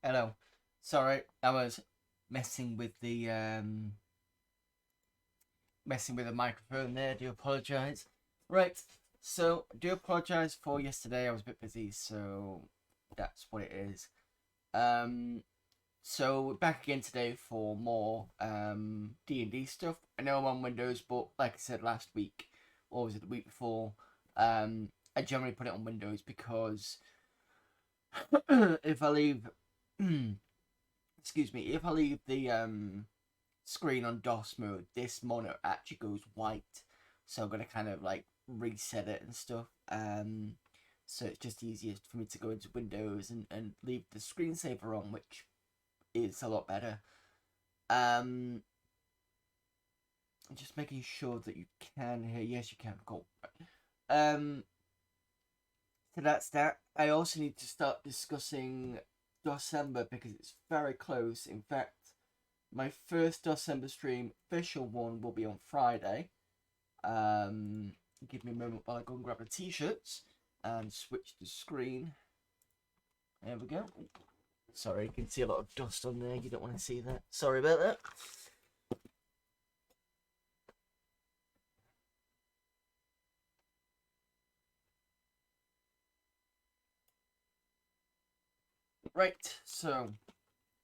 Hello. Sorry, I was messing with the microphone there. Do apologise. Right. So do apologise for yesterday. I was a bit busy, so that's what it is. So we're back again today for more D&D stuff. I know I'm on Windows, but like I said last week, or was it the week before? I generally put it on Windows because if I leave excuse me, if I leave the screen on DOS mode, this monitor actually goes white. So I'm gonna kind of like reset it and stuff. So it's just easiest for me to go into Windows and leave the screensaver on, which is a lot better. I'm just making sure that you can hear. Yes, you can. Cool. So that's that. I also need to start discussing December because it's very close. In fact, my first December stream, official one, will be on Friday. Give me a moment while I go and grab the t-shirts and switch the screen. There we go. Sorry, you can see a lot of dust on there. You don't want to see that. Sorry about that. Right, so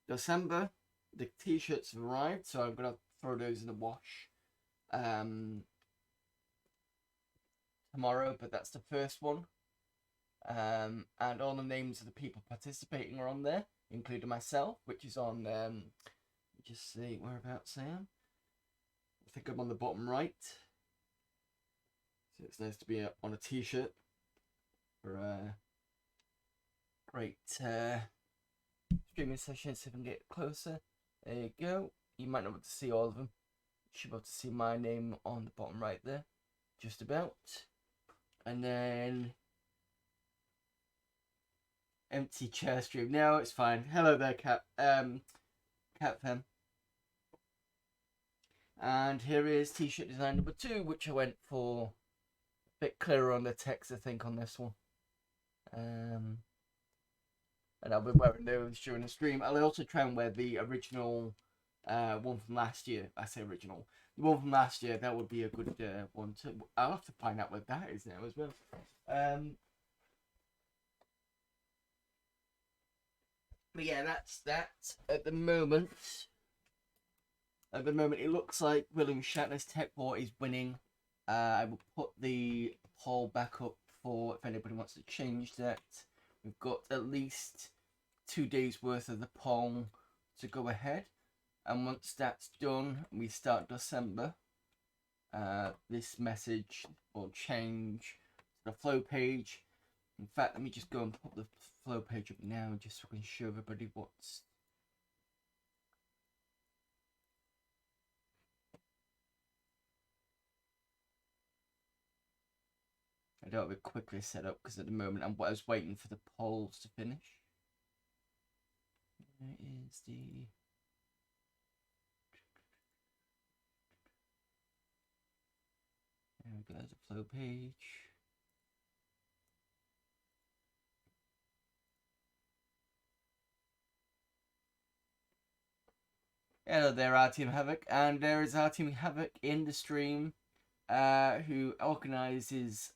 December, the t-shirts have arrived, so I'm gonna throw those in the wash tomorrow, but that's the first one. And all the names of the people participating are on there, including myself, which is on just see whereabouts I am. I think I'm on the bottom right. So it's nice to be on a t-shirt for a great streaming session. So if I can get closer, there you go. You might not be able to see all of them. You should be able to see my name on the bottom right there, just about. And then empty chair stream. No, it's fine. Hello there, Cat Fem. And here is t-shirt design number 2, which I went for a bit clearer on the text, I think, on this one. And I'll be wearing those during the stream. I'll also try and wear the original one from last year. I say original. The one from last year, that would be a good one to... I'll have to find out what that is now as well. But yeah, that's that. At the moment, it looks like William Shatner's Tech War is winning. I will put the poll back up for if anybody wants to change that. We've got at least 2 days worth of the poll to go ahead. And once that's done, we start December. This message will change to the flow page. In fact, let me just go and put the flow page up now just so I can show everybody what's... I don't have it quickly set up because at the moment I was waiting for the polls to finish. There is the... There we go, there's a flow page. Hello there, our Team Havoc, and there is our Team Havoc in the stream, who organises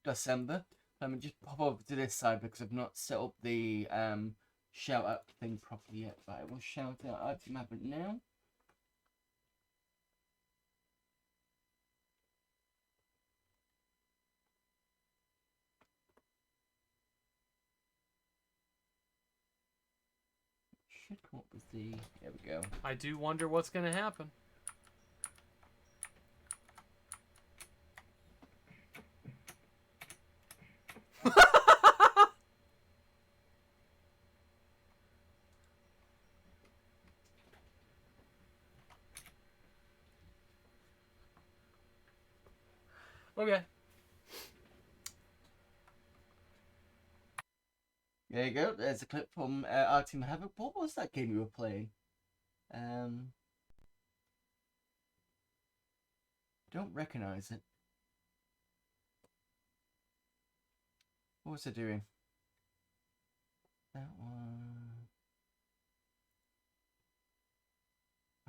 December. Let me just pop over to this side because I've not set up the shout out thing properly yet, but I will shout out our Team Havoc now. Should come up with the... There we go. I do wonder what's going to happen. Okay. There you go. There's a clip from our Team Havoc. What was that game you were playing? Don't recognise it. What was it doing? That one.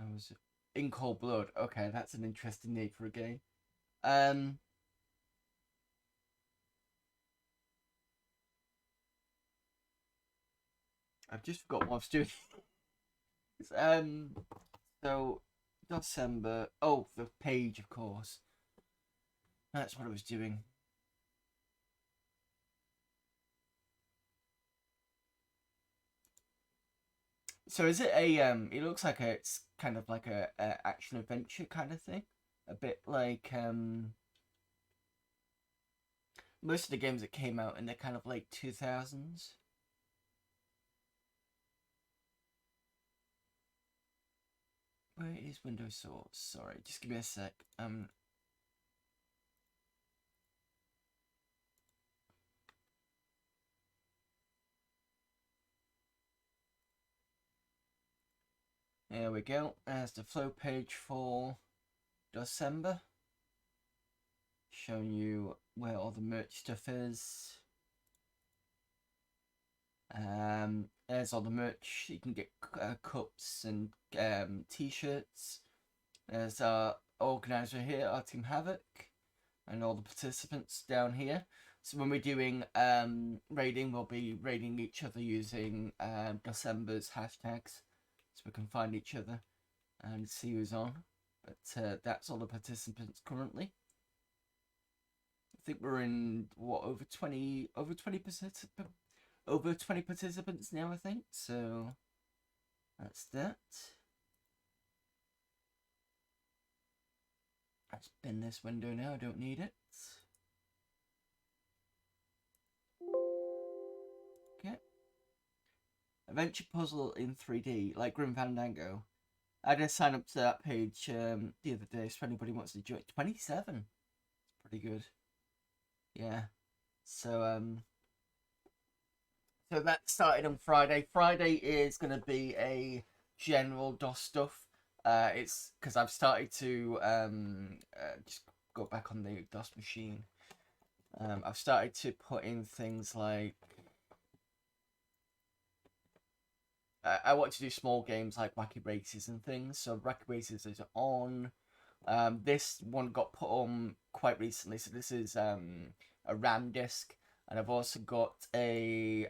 I was in Cold Blood. Okay, that's an interesting name for a game. I've just forgot what I was doing. So December. Oh, the page, of course. That's what I was doing. So is it a It looks like it's kind of like a action adventure kind of thing, a bit like most of the games that came out in the kind of late 2000s. Where is Windows Source? Sorry, just give me a sec. There we go. There's the flow page for December, showing you where all the merch stuff is. There's all the merch. You can get cups and t-shirts. There's our organizer here, our Team Havoc, and all the participants down here. So when we're doing raiding, we'll be raiding each other using December's hashtags, so we can find each other and see who's on. But that's all the participants currently. I think we're in what, over 20 participants now, I think. So that's that. I spin this window now, I don't need it. Okay. Adventure puzzle in 3D, like Grim Fandango. I did sign up to that page the other day, so if anybody wants to join. 27. It's pretty good. Yeah. So so that started on Friday. Friday is going to be a general DOS stuff. It's because I've started to just go back on the DOS machine. I've started to put in things like I want to do small games like Wacky Races and things. So Wacky Races is on. This one got put on quite recently. So this is a RAM disk. And I've also got an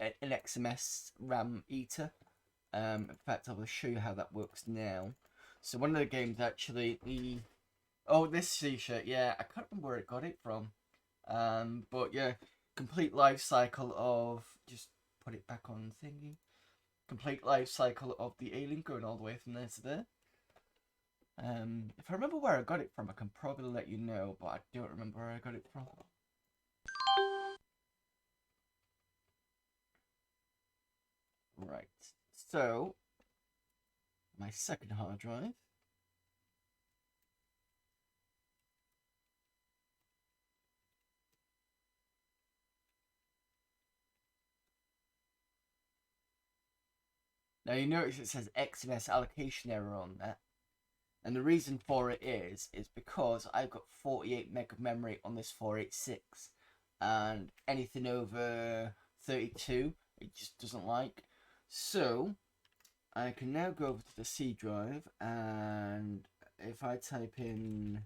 XMS RAM eater. In fact, I will show you how that works now. So one of the games actually, this t-shirt, yeah, I can't remember where I got it from. But yeah, complete life cycle of, just put it back on thingy. Complete life cycle of the alien going all the way from there to there. If I remember where I got it from, I can probably let you know, but I don't remember where I got it from. Right, so my second hard drive. Now you notice it says XMS allocation error on that. And the reason for it is because I've got 48 meg of memory on this 486. And anything over 32, it just doesn't like. So, I can now go over to the C drive, and if I type in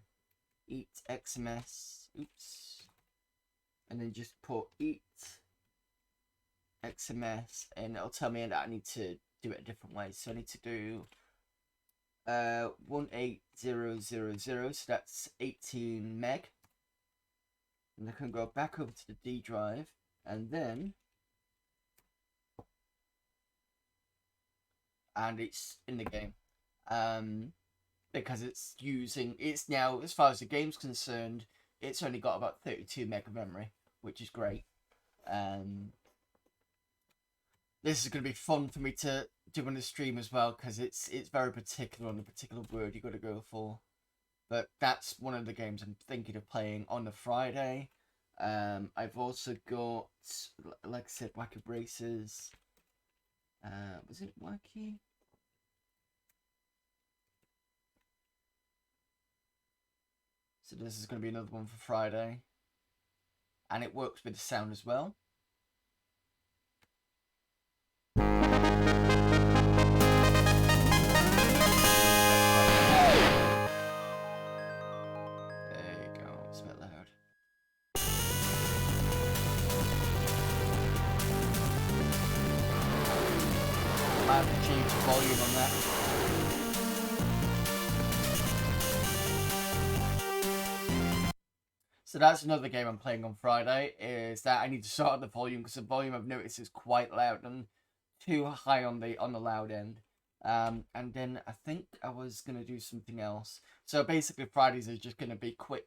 eat XMS, oops, and then just put eat XMS, and it'll tell me that I need to do it a different way. So I need to do 18000, so that's 18 meg. And I can go back over to the D drive, and then it's in the game, because it's now, as far as the game's concerned, it's only got about 32 meg of memory, which is great. This is going to be fun for me to do on the stream as well, because it's very particular on the particular word you got to go for. But that's one of the games I'm thinking of playing on the Friday. I've also got, like I said, Wacky Braces. Was it Wacky? So this is going to be another one for Friday. And it works with the sound as well. much volume on that. So that's another game I'm playing on Friday, is that I need to sort out the volume, because the volume I've noticed is quite loud and too high on the loud end. And then I think I was going to do something else. So basically Fridays is just going to be quick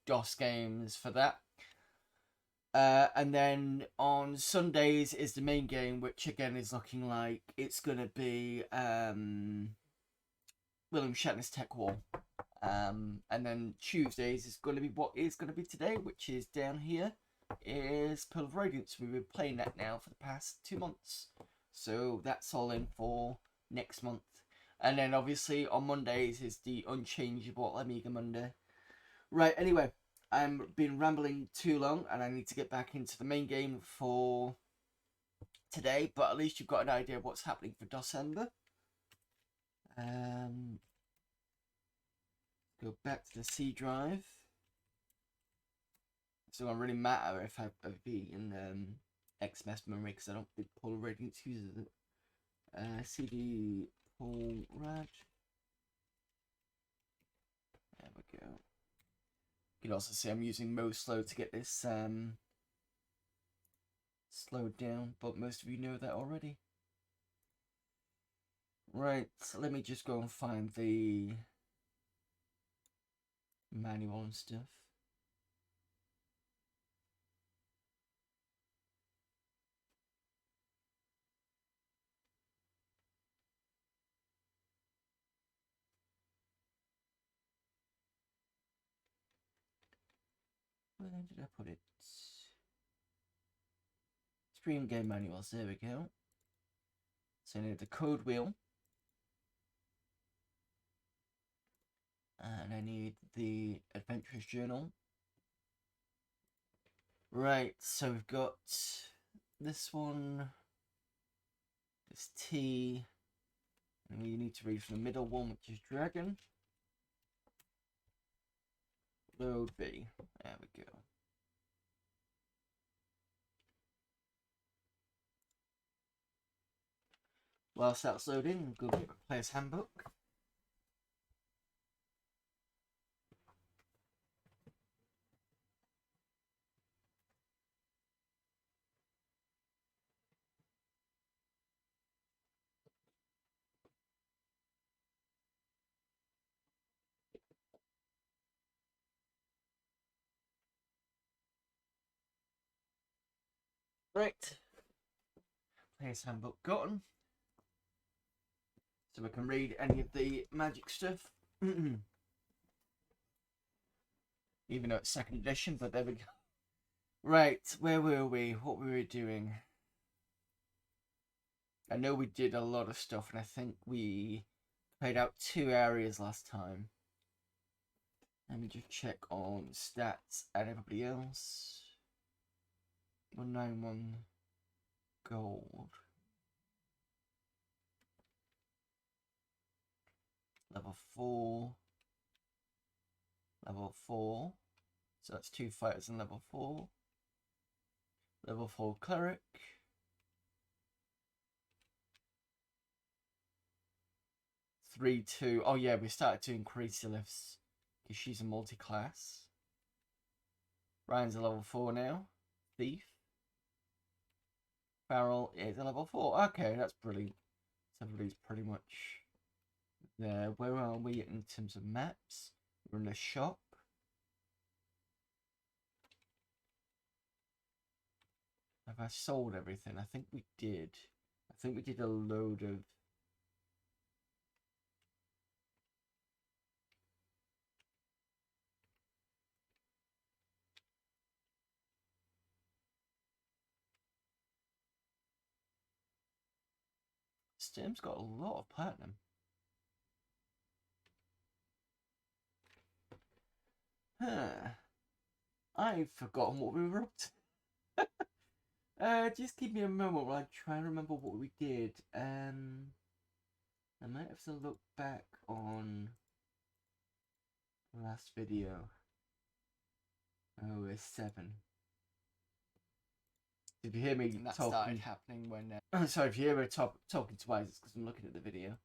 DOS games for that. And then on Sundays is the main game, which again is looking like it's going to be William Shatner's Tech War. And then Tuesdays is going to be what is going to be today, which is down here, is Pearl of Radiance. We've been playing that now for the past 2 months. So that's all in for next month. And then obviously on Mondays is the unchangeable Amiga Monday. Right, anyway, I'm been rambling too long and I need to get back into the main game for today, but at least you've got an idea of what's happening for December. Go back to the C drive. So it won't really matter if I be in XMS memory, because I don't think Polar Radiance uses it. CD pull rad. There we go. You can also see I'm using MoSlow to get this slowed down, but most of you know that already. Right, so let me just go and find the manual and stuff. Where did I put it? Stream game manuals, there we go. So I need the code wheel. And I need the Adventurer's Journal. Right, so we've got this one, this T, and we need to read from the middle one, which is Dragon. Load B, there we go. Whilst that's loading, we'll go get the player's handbook. Right, player's handbook gotten. So we can read any of the magic stuff. Even though it's second edition, but there we go. Right, where were we? What were we doing? I know we did a lot of stuff, and I think we played out 2 areas last time. Let me just check on stats and everybody else. 191 gold. Level 4. Level 4. So that's 2 fighters in level 4. Level 4 cleric. Three, 2. Oh yeah, we started to increase the lifts because she's a multi-class. Ryan's a level 4 now. Thief. Farrell is a level 4. Okay, that's brilliant. So everybody's pretty much there. Where are we in terms of maps? We're in the shop. Have I sold everything? I think we did. I think we did a load of... Stim's got a lot of platinum. Huh. I've forgotten what we were up to. Just give me a moment while I try and remember what we did. I might have to look back on the last video. Oh, it's 7. If you hear me And that talking, started happening when. sorry, if you hear me talking twice, it's because I'm looking at the video.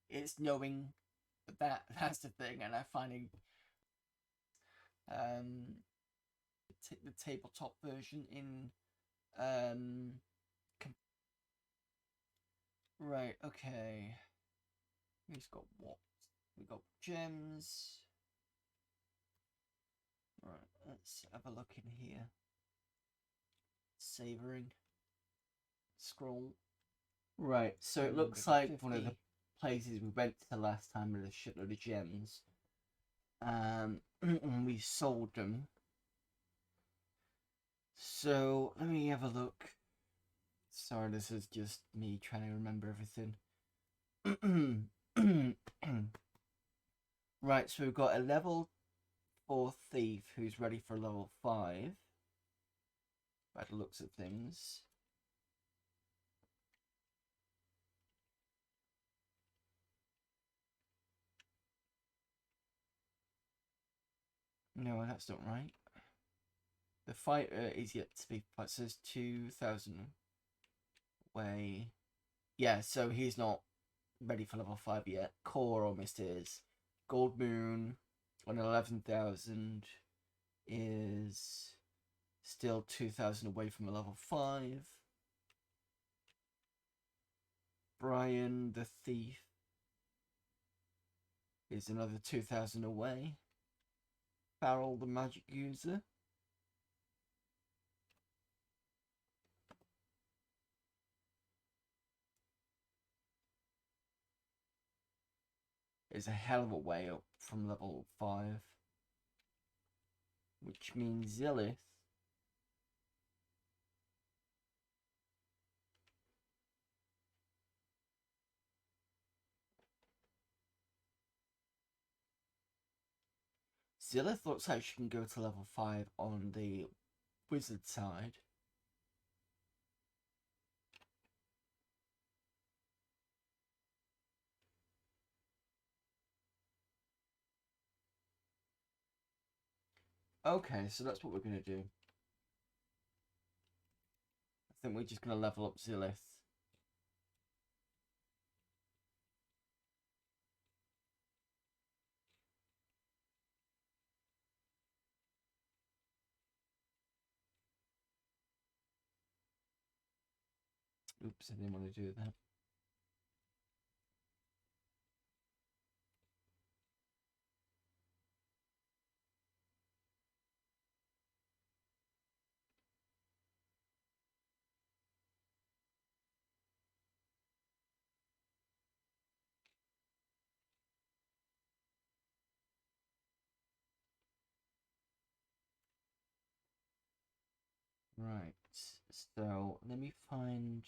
It's knowing that that's the thing, and I finding the tabletop version in right. Okay, we've got what? We got gems. Right, let's have a look in here. Savoring. Scroll. Right, so it looks like one of the places we went to last time with a shitload of gems. We sold them. So let me have a look. Sorry, this is just me trying to remember everything. Right, so we've got a level 4 thief who's ready for level 5. By the looks of things. No, that's not right. The fighter is yet to be. It says 2,000 away. Yeah, so he's not ready for level 5 yet. Core almost is. Gold Moon on 11,000 is still 2,000 away from a level 5. Brian the Thief is another 2,000 away. Farrell the Magic User is a hell of a way up from level 5. Which means Zillith looks like she can go to level 5 on the wizard side. Okay, so that's what we're going to do. I think we're just going to level up Zillith. Oops, I didn't want to do that. Right, so let me find...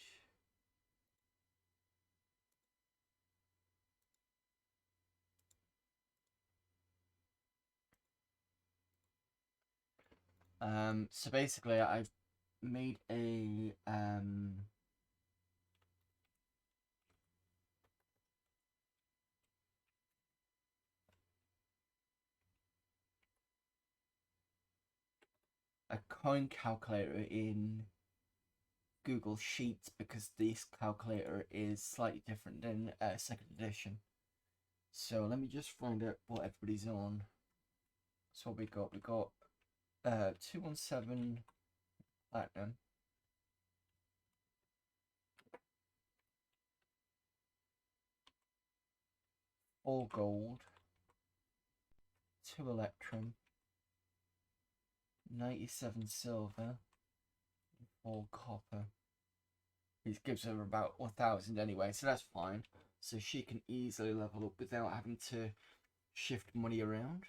So basically I've made a coin calculator in Google Sheets because this calculator is slightly different than 2nd edition. So let me just find out what everybody's on. So what we got? We got 217 platinum. 4 gold. 2 electrum. 97 silver. 4 copper. It gives her about 1,000 anyway, so that's fine. So she can easily level up without having to shift money around.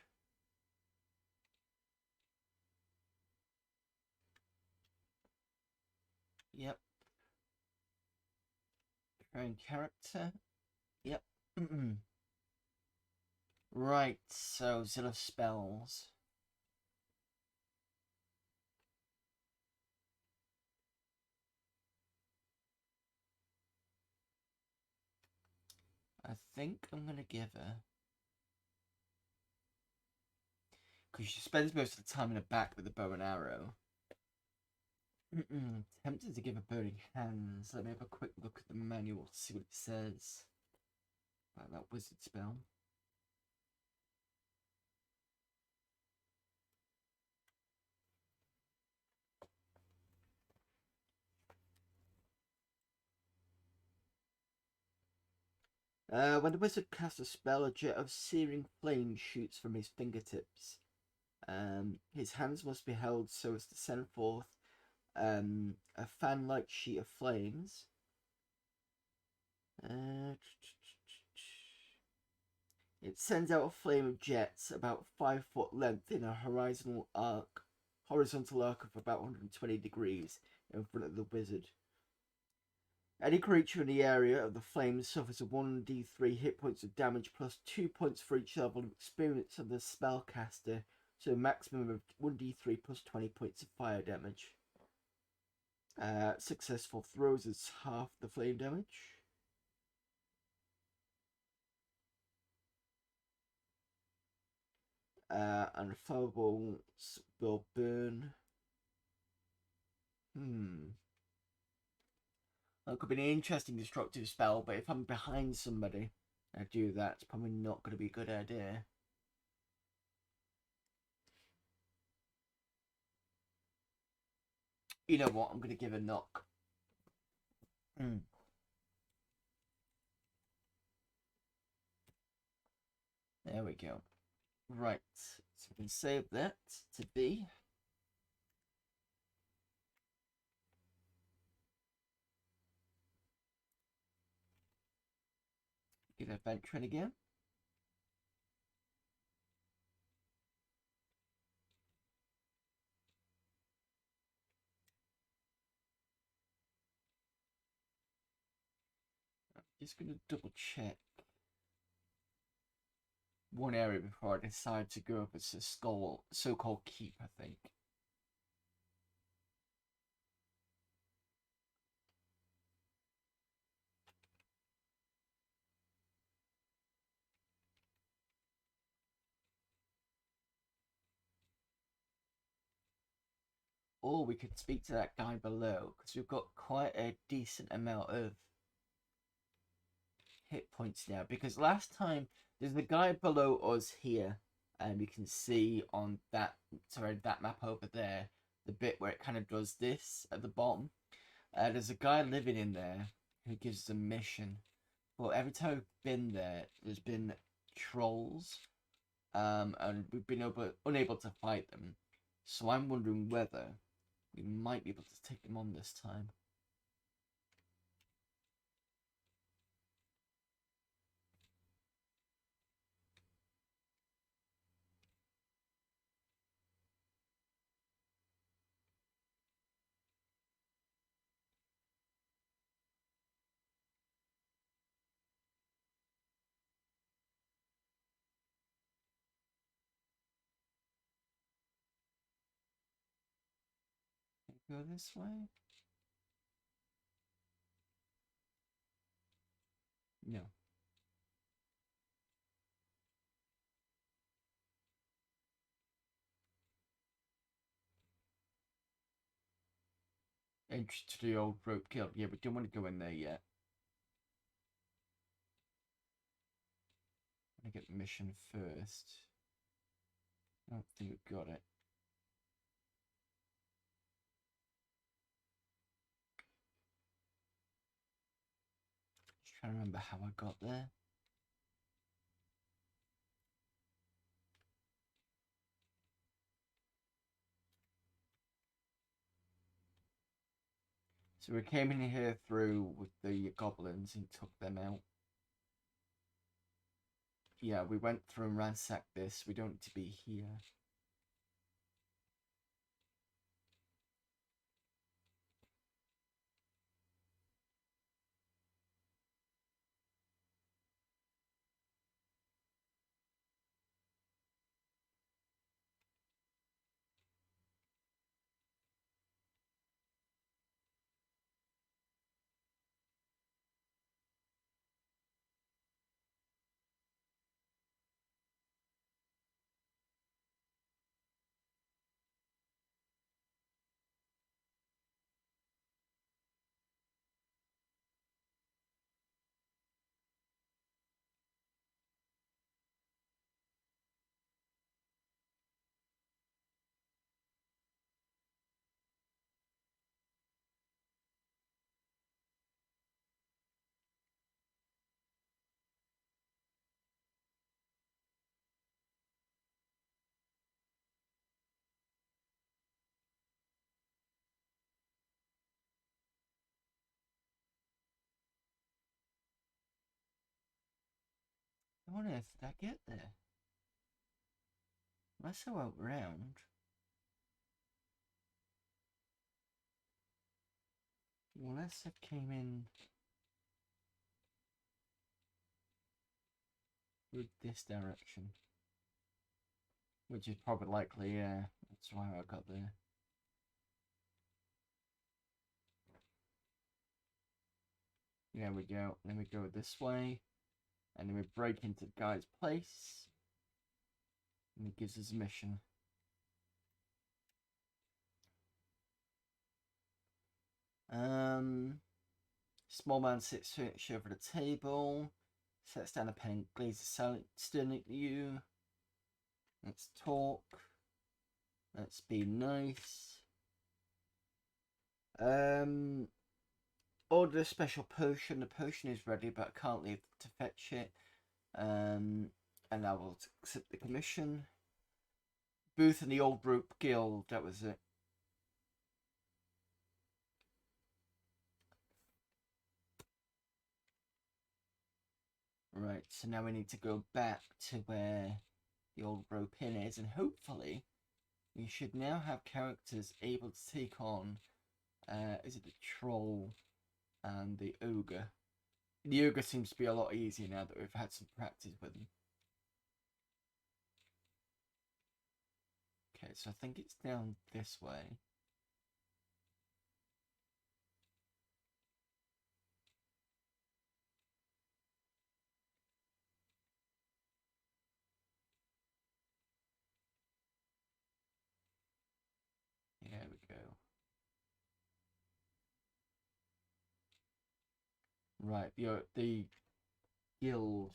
Yep. Train character. Yep. Right, so Zilla spells. I think I'm going to give her... Because she spends most of the time in the back with the bow and arrow. Tempted to give her burning hands. Let me have a quick look at the manual to see what it says about that wizard spell. When the wizard casts a spell, a jet of searing flame shoots from his fingertips. His hands must be held so as to send forth a fan-like sheet of flames. It sends out a flame of jets about 5 foot length in a horizontal arc of about 120 degrees in front of the wizard. Any creature in the area of the flames suffers a 1d3 hit points of damage plus 2 points for each level of experience of the spellcaster, so a maximum of 1d3 plus 20 points of fire damage. Successful throws is half the flame damage. And fireballs will burn. That could be an interesting destructive spell, but if I'm behind somebody, I do that. It's probably not going to be a good idea. You know what? I'm going to give a knock. There we go. Right, so we can save that to B. Give it venturing again. I'm just going to double check one area before I decide to go up as a so-called keep, I think. Or we could speak to that guy below, because we've got quite a decent amount of hit points now. Because last time, there's the guy below us here, and you can see on that map over there, the bit where it kind of does this at the bottom. There's a guy living in there who gives us a mission. But every time we've been there, there's been trolls, and we've been unable to fight them. So I'm wondering whether we might be able to take them on this time. Go this way? No. Entry to the old rope guild. Yeah, we don't want to go in there yet. I want to get the mission first. I don't think we've got it. Just trying to remember how I got there. So we came in here through with the goblins and took them out. Yeah, we went through and ransacked this. We don't need to be here. on earth did I get there? Unless I went round. Unless I came in with this direction. Which is probably likely, yeah. That's why I got there. There we go. Then we go this way. And then we break into the guy's place. And he gives us a mission. Small man sits over the table. Sets down a pen and glazes sternly at you. Let's talk. Let's be nice. Order a special potion. The potion is ready, but I can't leave to fetch it. And I will accept the commission. Booth in the Old Rope Guild. That was it. Right, so now we need to go back to where the Old Rope Inn is, and hopefully we should now have characters able to take on, is it the Troll and the Ogre? The Ogre seems to be a lot easier now that we've had some practice with him. Okay, so I think it's down this way. There we go. Right, the guild.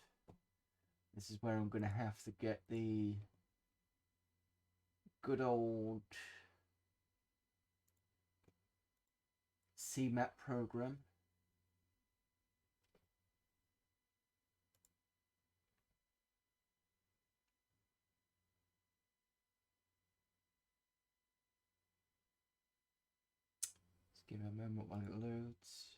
This is where I'm going to have to get the good old CMAP program. Just give me a moment while it loads.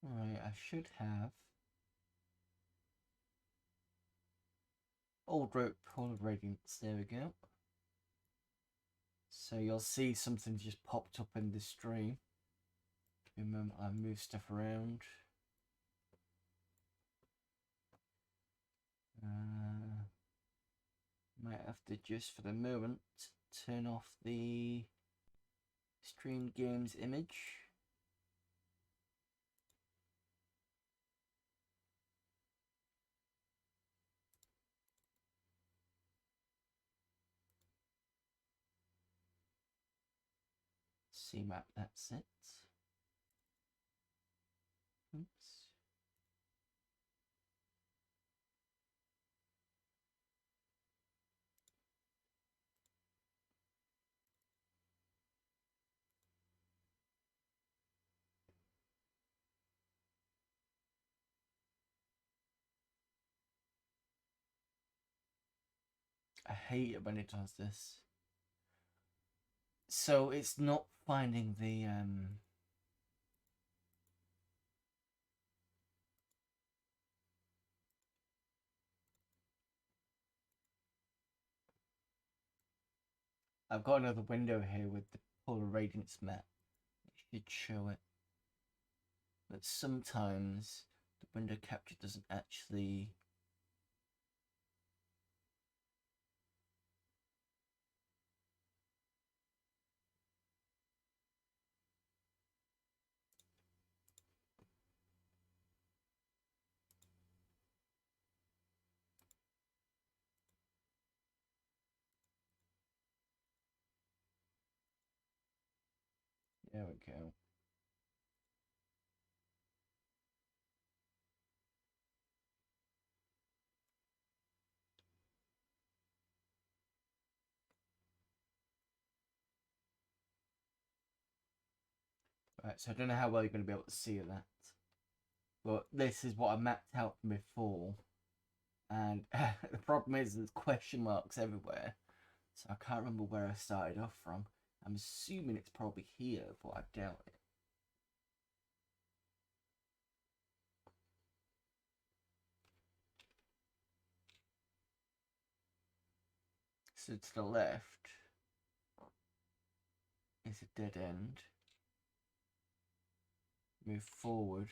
Alright, I should have Old Rope Pool of Radiance. There we go. So you'll see something just popped up in the stream. Remember, I move stuff around. Might have to just for the moment turn off the stream games image. CMAP, that's it. Oops. I hate it when it does this. So it's not finding the I've got another window here with the Polar Radiance map. It should show it. But sometimes the window capture doesn't actually. There we go. Right, so I don't know how well you're going to be able to see that. But this is what I mapped out from before. And the problem is there's question marks everywhere. So I can't remember where I started off from. I'm assuming it's probably here, but I doubt it. So to the left is a dead end. Move forward.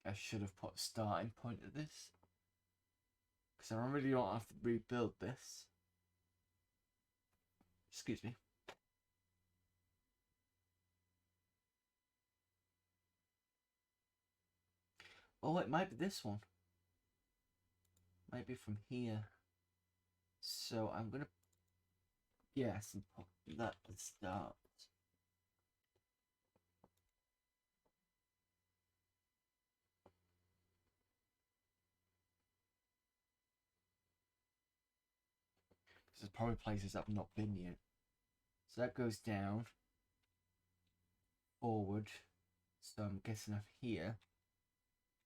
I should have put a starting point at this. Because I really don't have to rebuild this. Excuse me. Oh, it might be this one. Might be from here. So I'm going to guess and put that to start. There's probably places I've not been yet. So that goes down. Forward. So I'm guessing I'm here.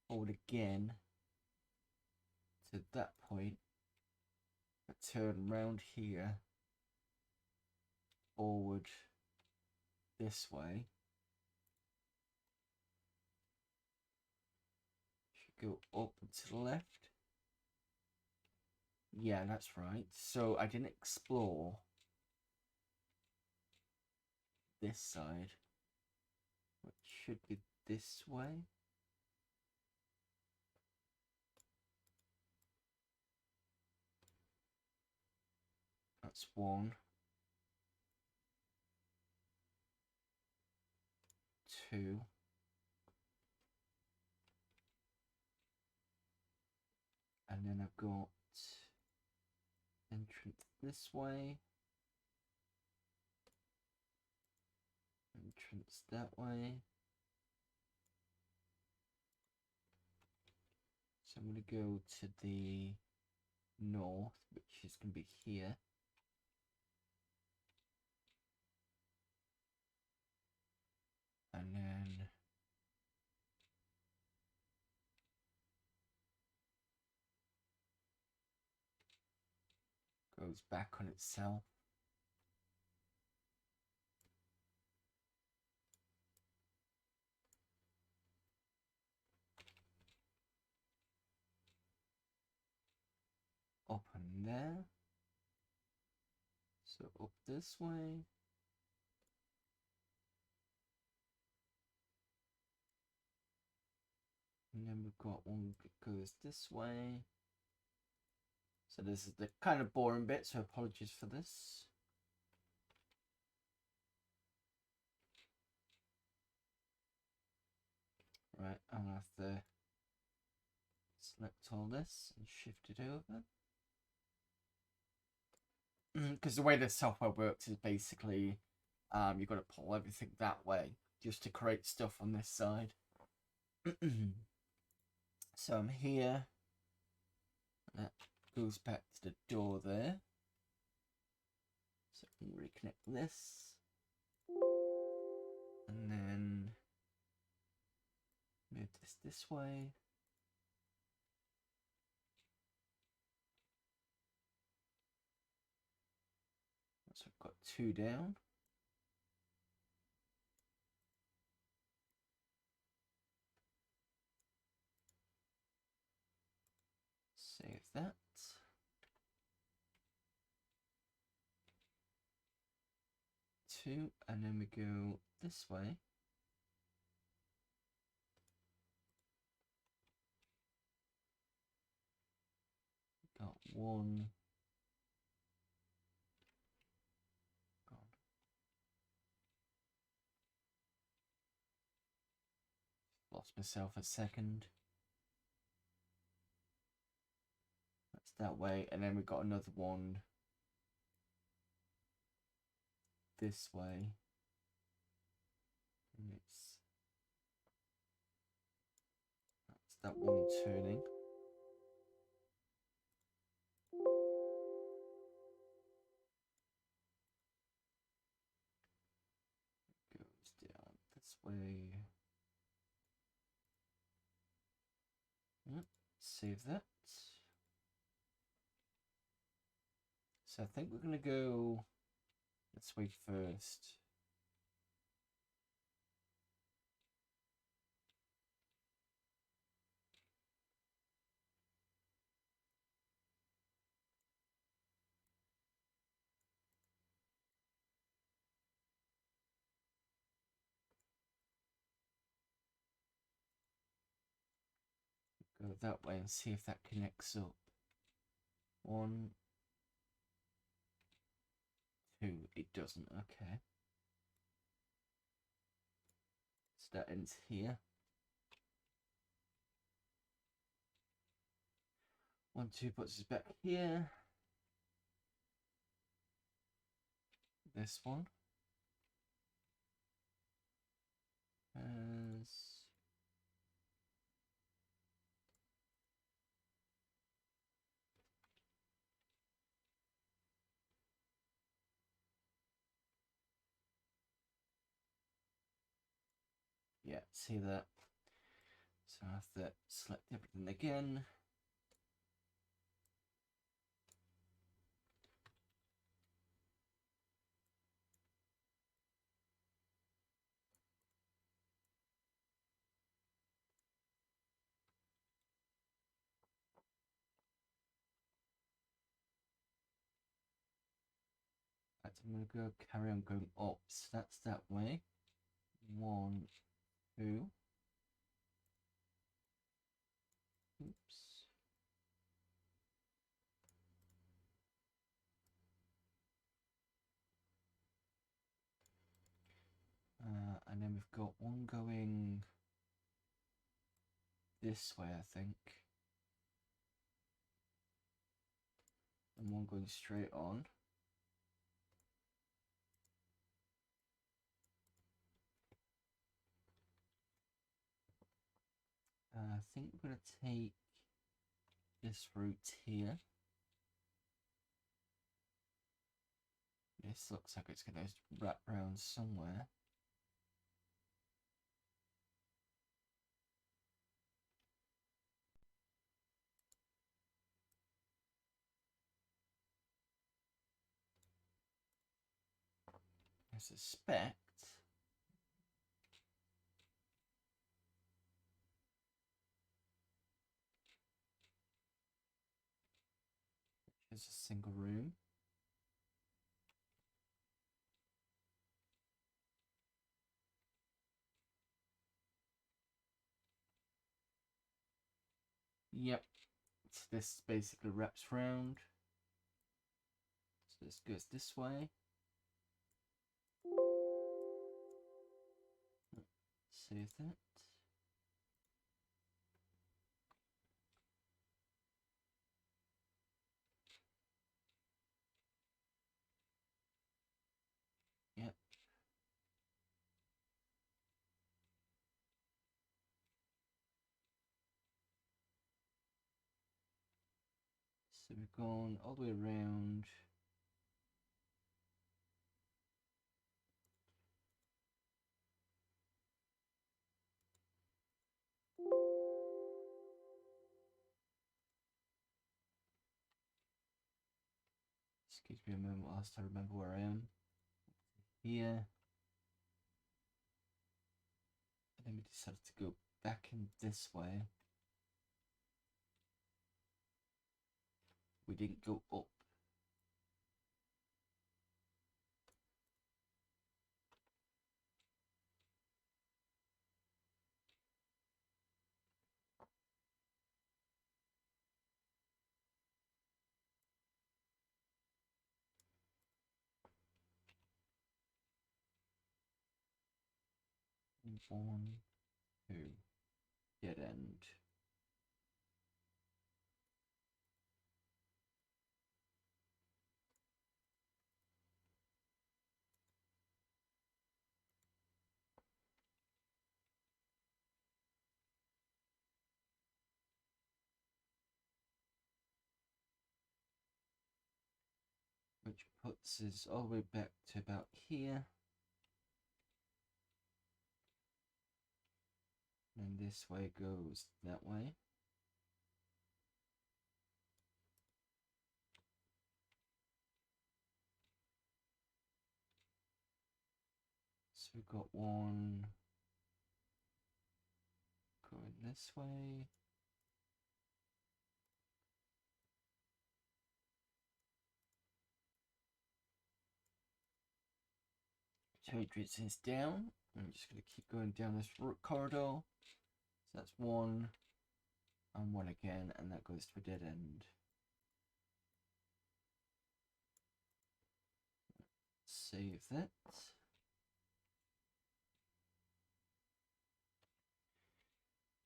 Forward again. To that point. I turn around here. Forward. This way. Should go up and to the left. Yeah, that's right. So I didn't explore this side, which should be this way. That's one. Two. And then I've got entrance this way. Entrance that way. So I'm going to go to the north, which is going to be here. And then goes back on itself. Up and there. So up this way. And then we've got one that goes this way. So this is the kind of boring bit, so apologies for this. Right, I'm going to have to select all this and shift it over. Because the way the software works is basically you've got to pull everything that way just to create stuff on this side. So I'm here. That goes back to the door there. So I can reconnect this. And then move this way. So I've got two down. Save that. Two, and then we go this way. Got one. Gone. Lost myself a second. That's that way, and then we got another one this way. And that's that one turning. Goes down this way. Yep, save that. So I think we're gonna go this way first. Go that way and see if that connects up. 1, 2, it doesn't, okay. So that ends here. 1, 2 puts us back here. This one has see that. So I have to select everything again. I'm going to go carry on going up. So that's that way. 1, 2. Oops. And then we've got one going this way, I think. And one going straight on. I think we're going to take this route here. This looks like it's going to wrap around somewhere. I suspect it's a single room. Yep. So this basically wraps round. So this goes this way. Save that. Yep. So we've gone all the way around. Excuse me a moment whilst I remember where I am. Here. And then we decided to go back in this way. We didn't go up. One, two, dead end. which puts us all the way back to about here. And this way goes that way. So we've got one going this way. Radiance is down. I'm just going to keep going down this corridor. So that's one and one again, and that goes to a dead end. Save that.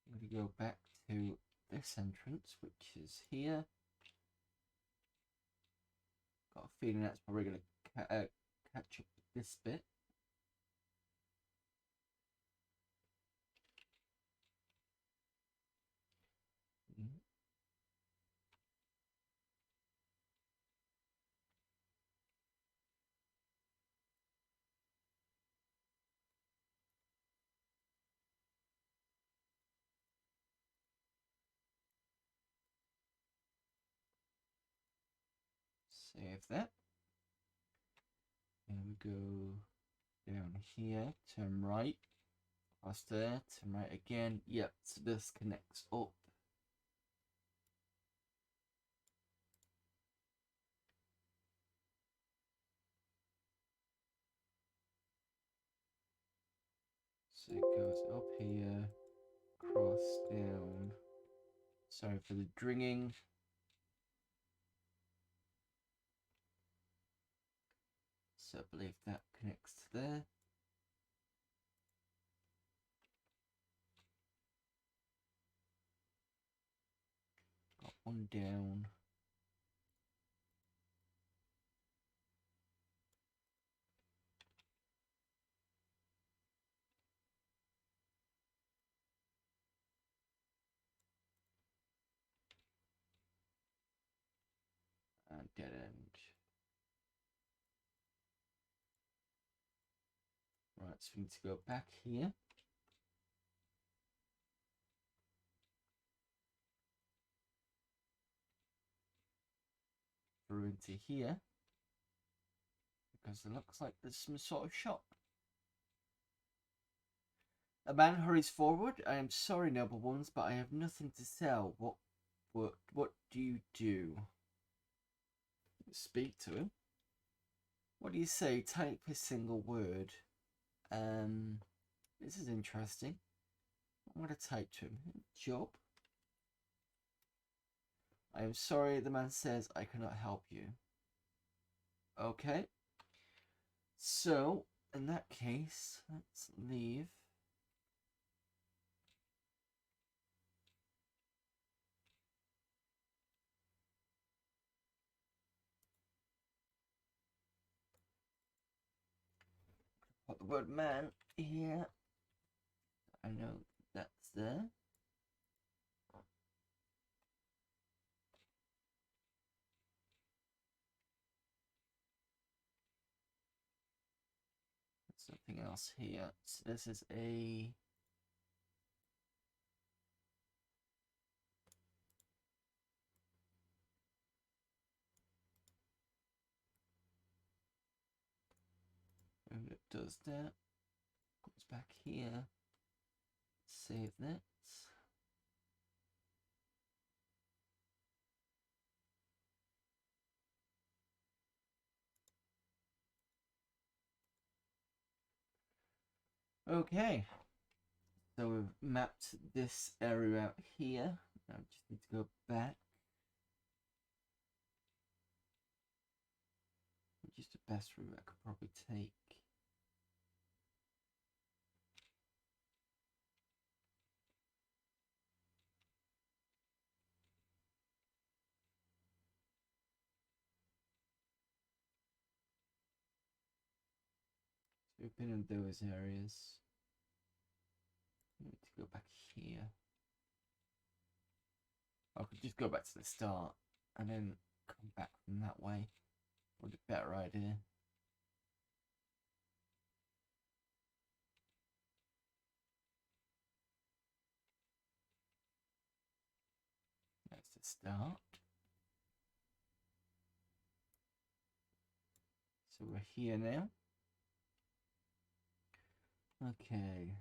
I'm going to go back to this entrance, which is here. Got a feeling that's probably going to catch up with this bit. Save that. And we go down here, turn right, across there, turn right again. Yep, so this connects up. So it goes up here, cross down. Sorry for the dringing. So I believe that connects to there. Got one down. And dead end. Right, so we need to go back here. Through into here. Because it looks like there's some sort of shop. A man hurries forward. I am sorry, noble ones, but I have nothing to sell. What do you do? Speak to him. What do you say? Type a single word. This is interesting. I'm going to type to him. Job. I am sorry, the man says I cannot help you. Okay. So, in that case, let's leave. Put the word man here. I know that's there. Something else here. So this is a... And it does that. Goes back here. Save that. Okay. So we've mapped this area out here. Now we just need to go back. Which is the best route I could probably take. So we've been in those areas. I need to go back here. I could just go back to the start and then come back from that way. Probably a better idea. That's the start. So we're here now. Okay.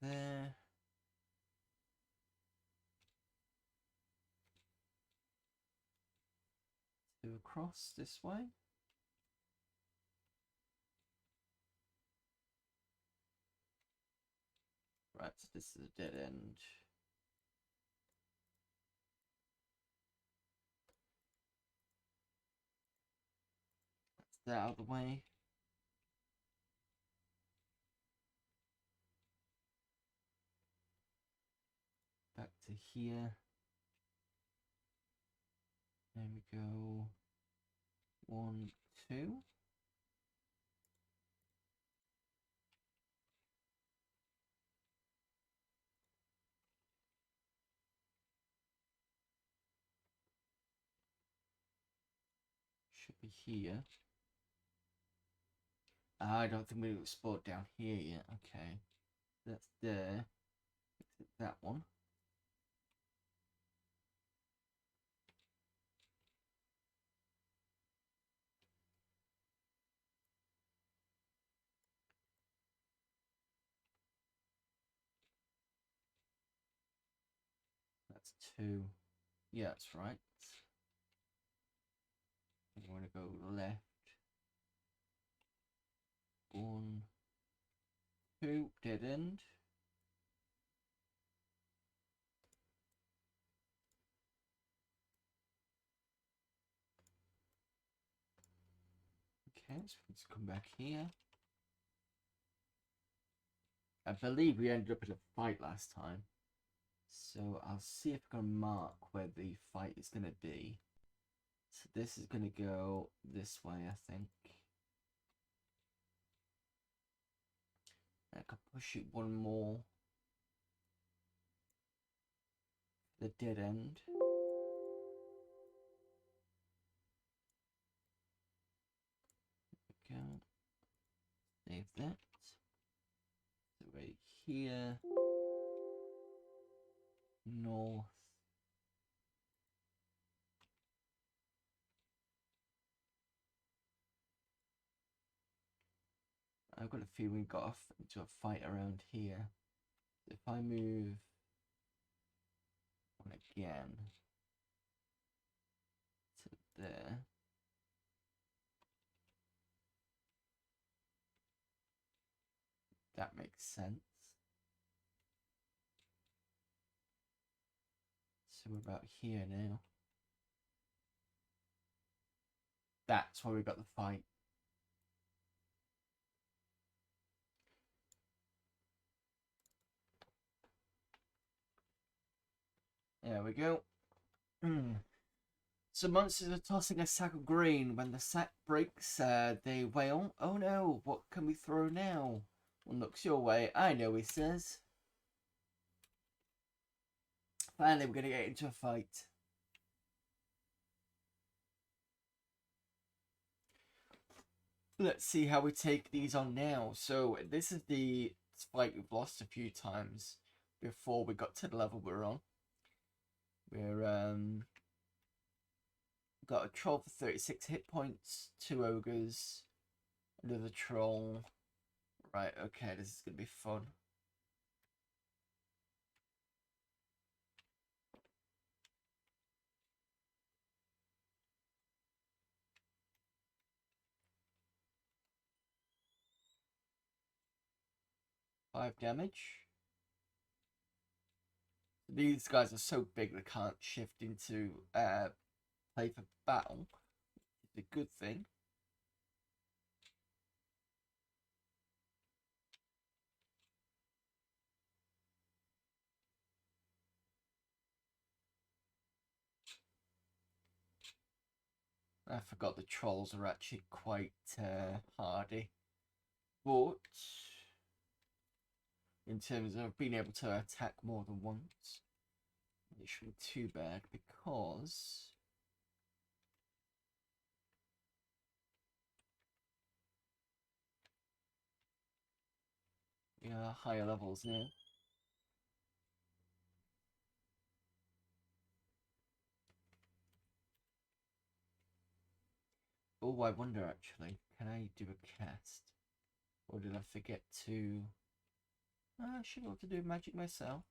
There. So across this way. Right, so this is a dead end. That's that out of the way. Back to here. There we go. 1, 2. Should be here. I don't think we explored down here yet. Okay. That's there. That one. That's 2. Yeah, that's right. I'm going to go left. 1, 2. Dead end. Okay, so let's come back here. I believe we ended up in a fight last time. So I'll see if I can mark where the fight is going to be. So this is going to go this way, I think. I can push it one more. The dead end. There we go. Save that. So right here. North. I've got a feeling we got off into a fight around here. If I move on again to there, that makes sense. So we're about here now. That's where we got the fight. There we go. So monsters are tossing a sack of grain. When the sack breaks, they wail. Oh no, what can we throw now? One looks your way. I know, he says. Finally, we're gonna get into a fight. Let's see how we take these on now. So this is the fight we've lost a few times before we got to the level we're on. We're got a troll for 36 hit points, 2 ogres, another troll. Right, okay, this is gonna be fun. Five damage. These guys are so big they can't shift into play for battle. It's a good thing. I forgot the trolls are actually quite hardy. But in terms of being able to attack more than once. It shouldn't be too bad because we are higher levels now. Oh, I wonder actually, can I do a cast? Or did I forget to... I should be able to do magic myself.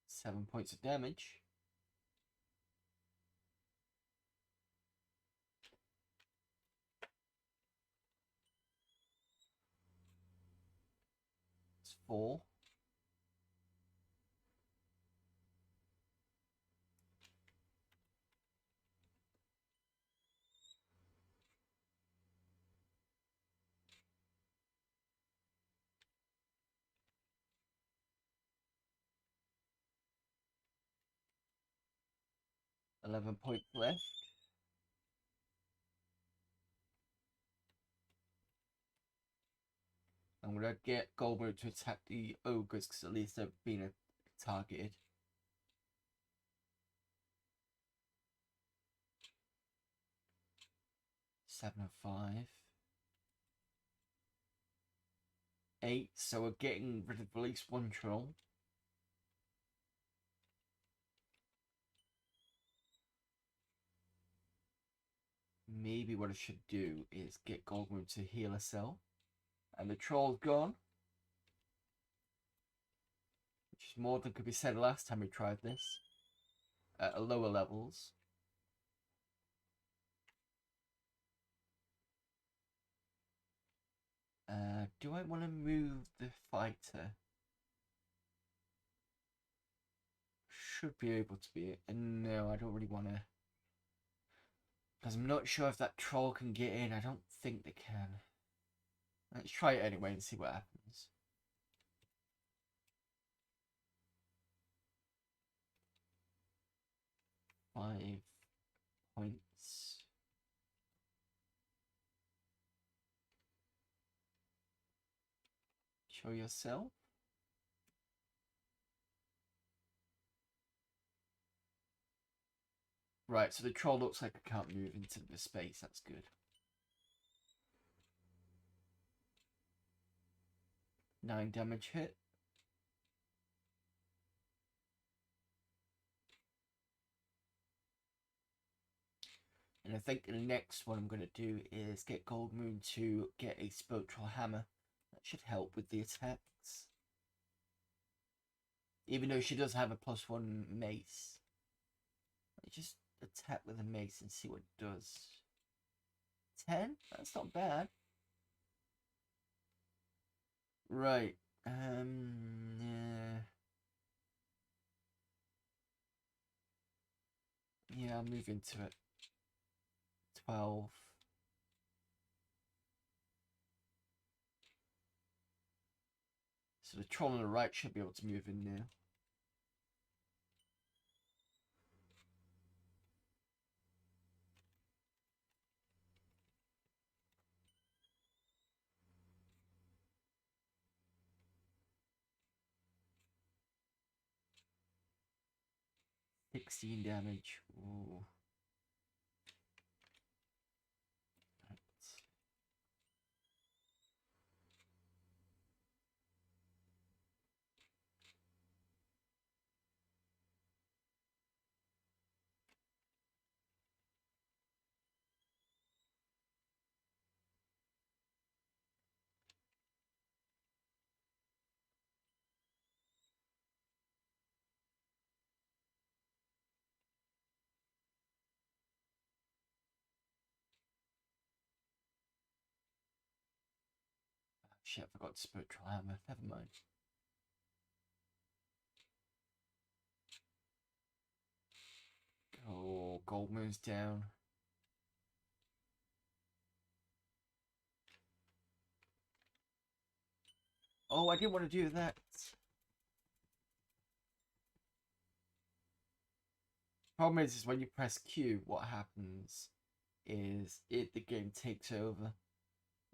Seven points of damage. It's 4. £11 left. I'm gonna get Goldberg to attack the ogres because at least they're being targeted. Seven and 5. 8, so we're getting rid of at least one troll. Maybe what I should do is get Goldberg to heal herself. And the troll's gone. Which is more than could be said last time we tried this. At lower levels. Do I want to move the fighter? Should be able to be. And no, I don't really want to. Because I'm not sure if that troll can get in. I don't think they can. Let's try it anyway and see what happens. £5 points. Show yourself. Right, so the troll looks like it can't move into the space. That's good. 9 damage hit. And I think the next one I'm going to do is get Gold Moon to get a Spectral Hammer. That should help with the attacks. Even though she does have a +1 mace. Let's just attack with a mace and see what it does. 10? That's not bad. Right. Yeah. Yeah, I'll move into it. 12. So the troll on the right should be able to move in now. $16 damage. Ooh. Right. Shit, I forgot Spectral Hammer. Never mind. Oh, Gold Moon's down. Oh, I didn't want to do that. Problem is when you press Q, what happens is the game takes over.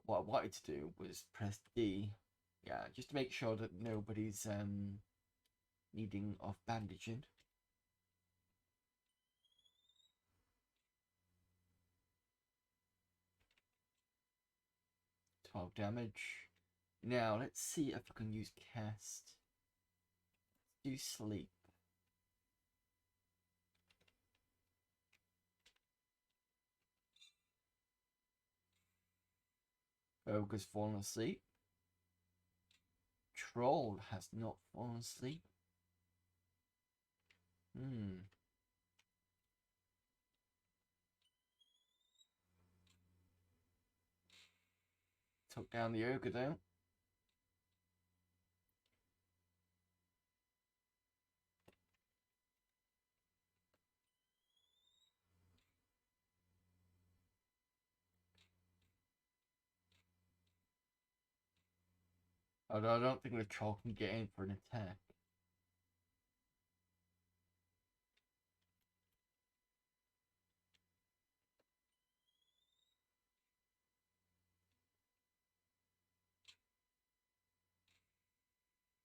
What I wanted to do was press D, yeah, just to make sure that nobody's needing of bandaging. 12 damage. Now let's see if I can use cast. Do sleep. Ogre's fallen asleep. Troll has not fallen asleep. Took down the ogre though. Although I don't think the troll can get in for an attack.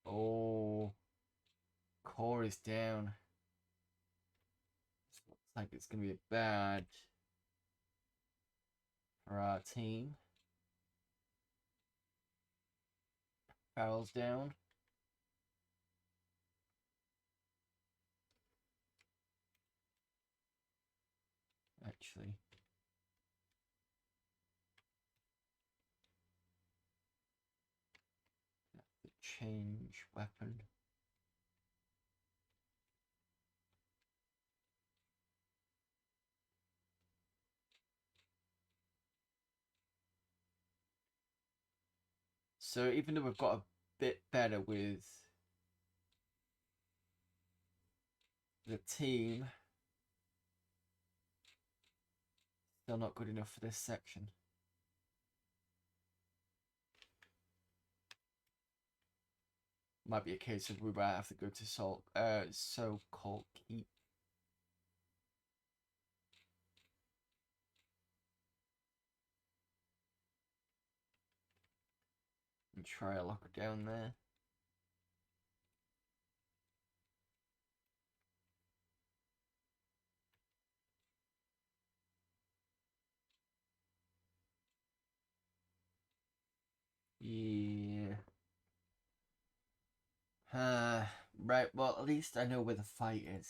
Oh, core is down. This looks like it's gonna be bad for our team. Farrell's down. Actually, have to change weapon. So even though we've got a bit better with the team, still not good enough for this section. Might be a case of we might have to go to so-called keep. And try a lock it down there. Yeah. Right, well, at least I know where the fight is.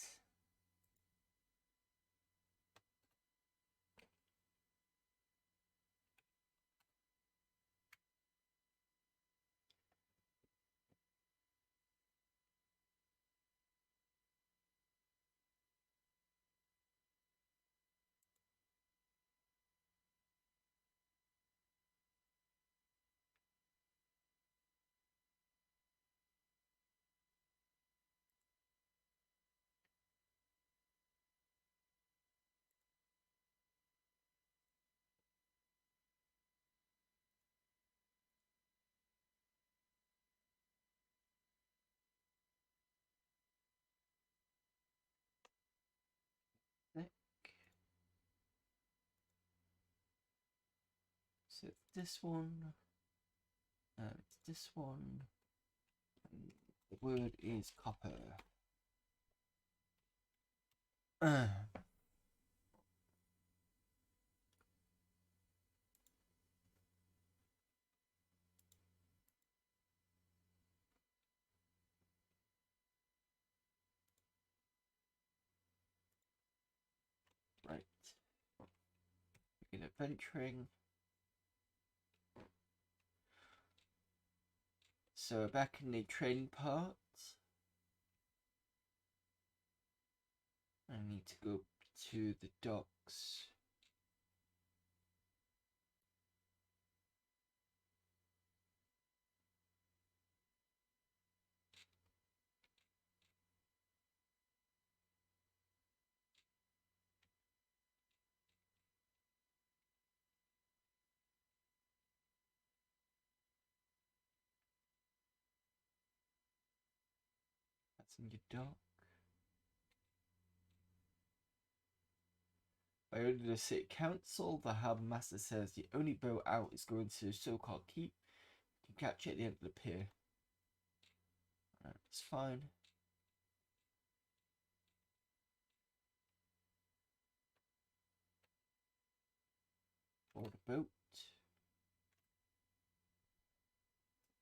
So it's this one. It's this one. And the word is copper. Right. Begin adventuring. So back in the training part, I need to go to the docks. That's in your dock. By order of the city council, the harbour master says the only boat out is going to the so-called keep. You can catch it at the end of the pier. That's fine. Board a boat.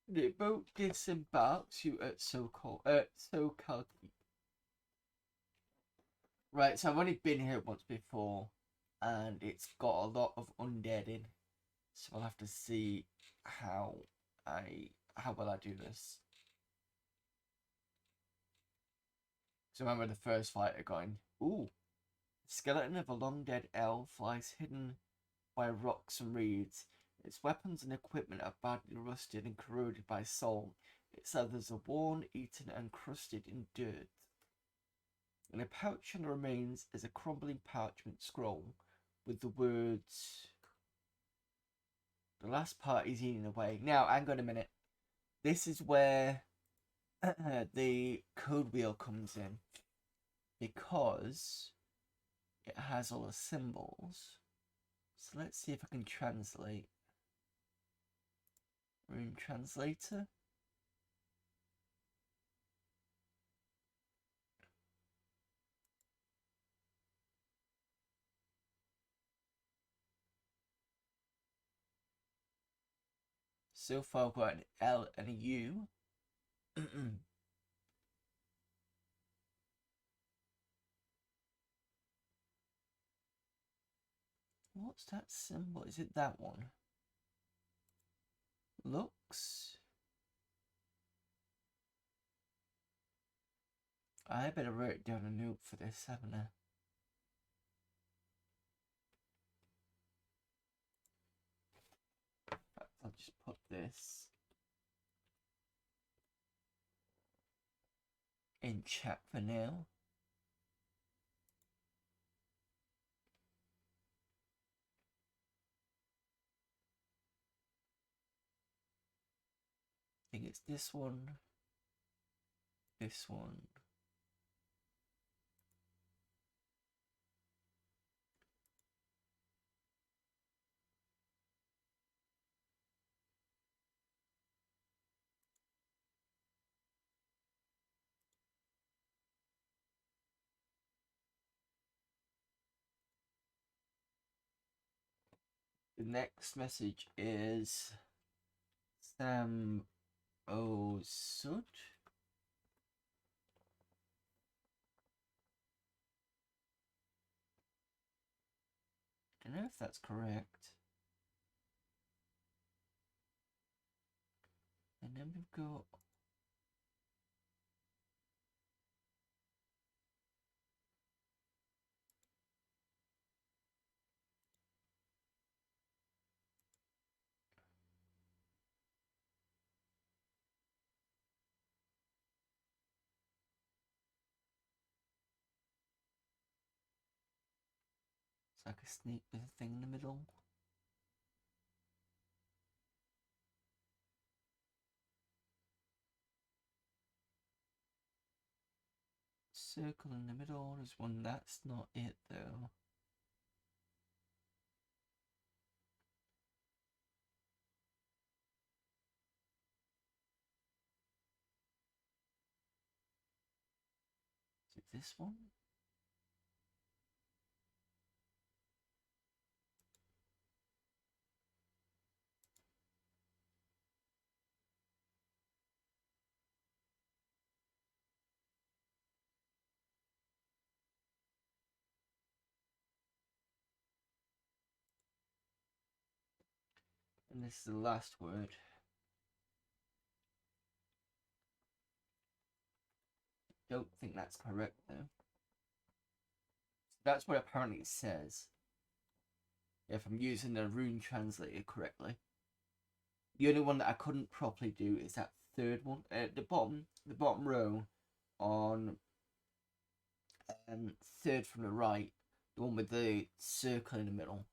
The boat disembarks you at so-called keep. Right, so I've only been here once before, and it's got a lot of undead in, so I'll have to see how well I do this. So remember the first fight I got in. Ooh, the skeleton of a long dead elf lies hidden by rocks and reeds. Its weapons and equipment are badly rusted and corroded by salt. Its leathers are worn, eaten, and crusted in dirt. In a pouch on the remains is a crumbling parchment scroll with the words, "The last part is eaten away." Now, hang on a minute. This is where the code wheel comes in, because it has all the symbols. So let's see if I can translate. Rune translator. So far, I've got an L and a U. What's that symbol? Is it that one? Looks. I better write down a note for this, haven't I? I'll just put this in chat for now. I think it's this one. This one. The next message is Sam Osud. I don't know if that's correct. And then we've got it's like a snake with a thing in the middle. Circle in the middle. There's one. That's not it though. Is it this one? And this is the last word. Don't think that's correct though. That's what apparently it says. If I'm using the rune translator correctly. The only one that I couldn't properly do is that third one. The bottom row on third from the right, the one with the circle in the middle.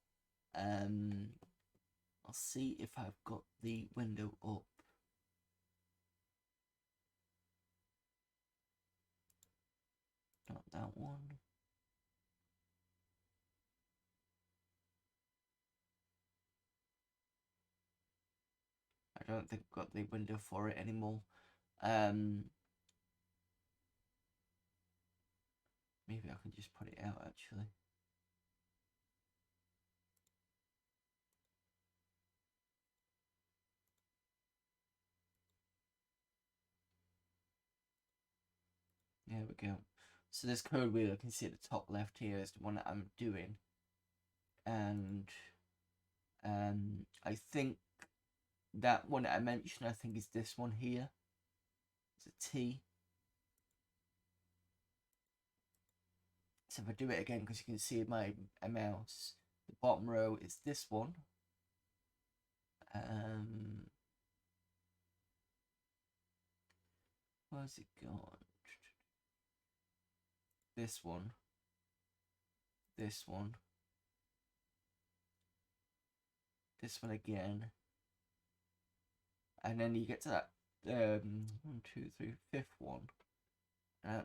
I'll see if I've got the window up. Not that one. don't think I've got the window for it anymore. Maybe I can just put it out actually. There we go. So this code wheel I can see at the top left here is the one that I'm doing. And I think that one that I mentioned, I think is this one here. It's a T. So if I do it again, because you can see my mouse, the bottom row is this one. Where's it gone? This one. This one. This one again. And then you get to that 1, 2, 3, fifth one.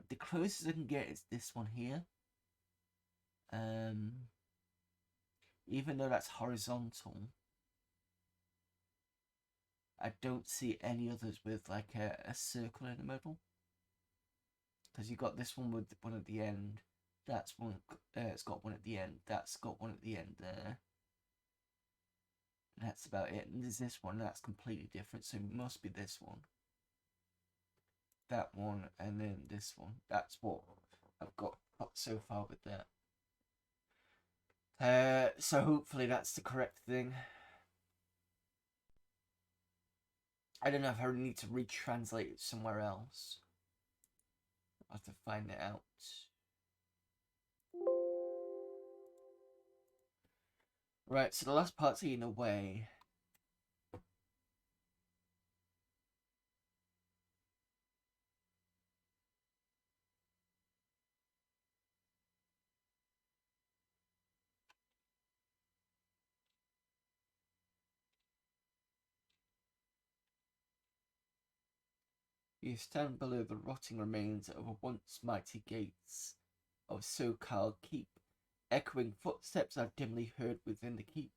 The closest I can get is this one here. Even though that's horizontal, I don't see any others with like a circle in the middle. Because you got this one with one at the end. That's one. It's got one at the end. That's got one at the end there. And that's about it. And there's this one that's completely different. So it must be this one. That one and then this one. That's what I've got so far with that. So hopefully that's the correct thing. I don't know if I need to retranslate it somewhere else. I'll have to find it out. Right, so the last part's eaten away. You stand below the rotting remains of a once mighty gates of so-called keep. Echoing footsteps are dimly heard within the keep.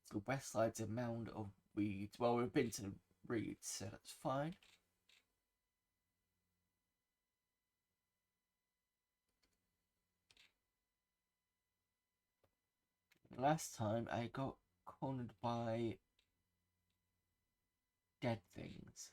To the west lies a mound of weeds. Well, we've been to the reeds, so that's fine. Last time I got cornered by dead things.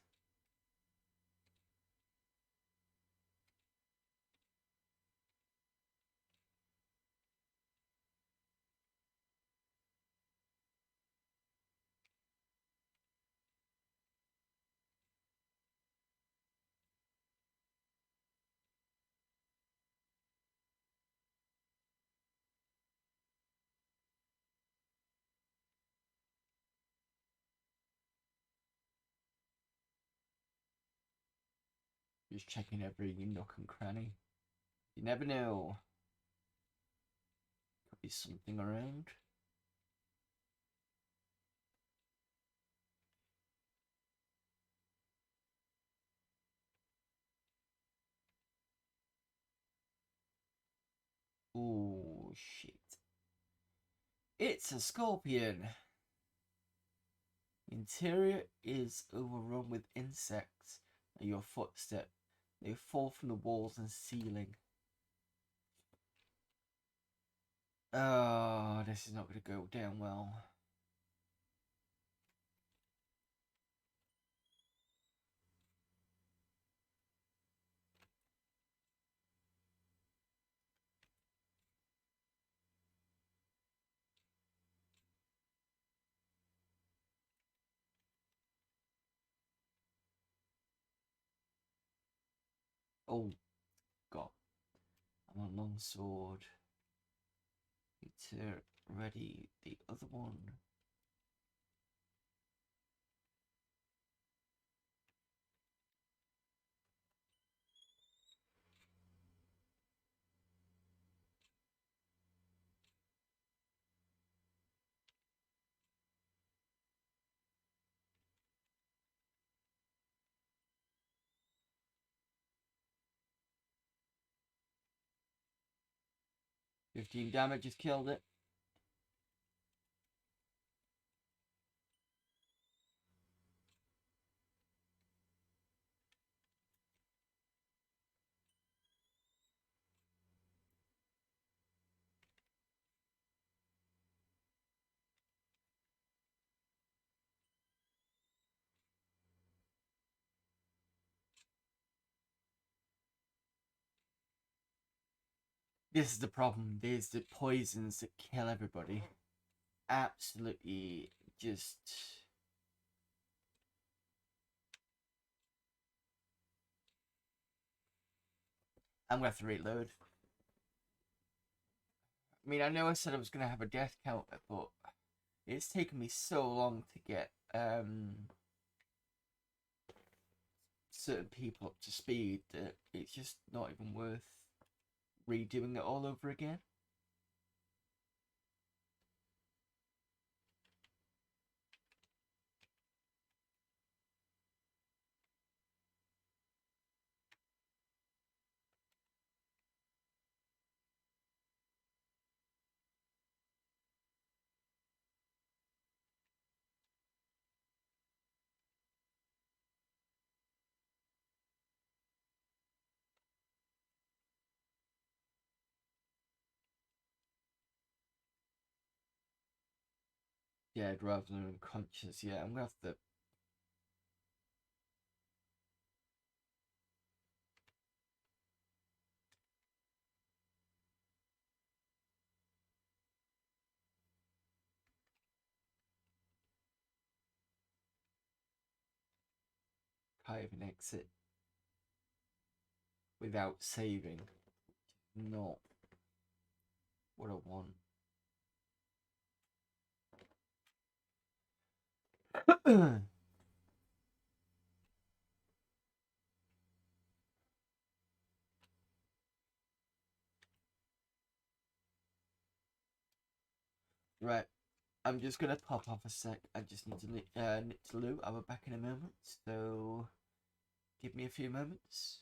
Just checking every nook and cranny. You never know. Could be something around. Oh shit. It's a scorpion. The interior is overrun with insects at your footstep. They fall from the walls and ceiling. Oh, this is not going to go down well. Oh, God. I'm on longsword. It's ready. The other one. $15 damage has killed it. This is the problem. There's the poisons that kill everybody. Absolutely just... I'm gonna have to reload. I mean, I know I said I was gonna have a death counter, but it's taken me so long to get certain people up to speed that it's just not even worth redoing it all over again. Dead rather than unconscious. Yeah, I'm gonna have to. Can't even exit without saving. Not what I want. Right, I'm just gonna pop off a sec. I just need to nip to loo. I'll be back in a moment. So give me a few moments.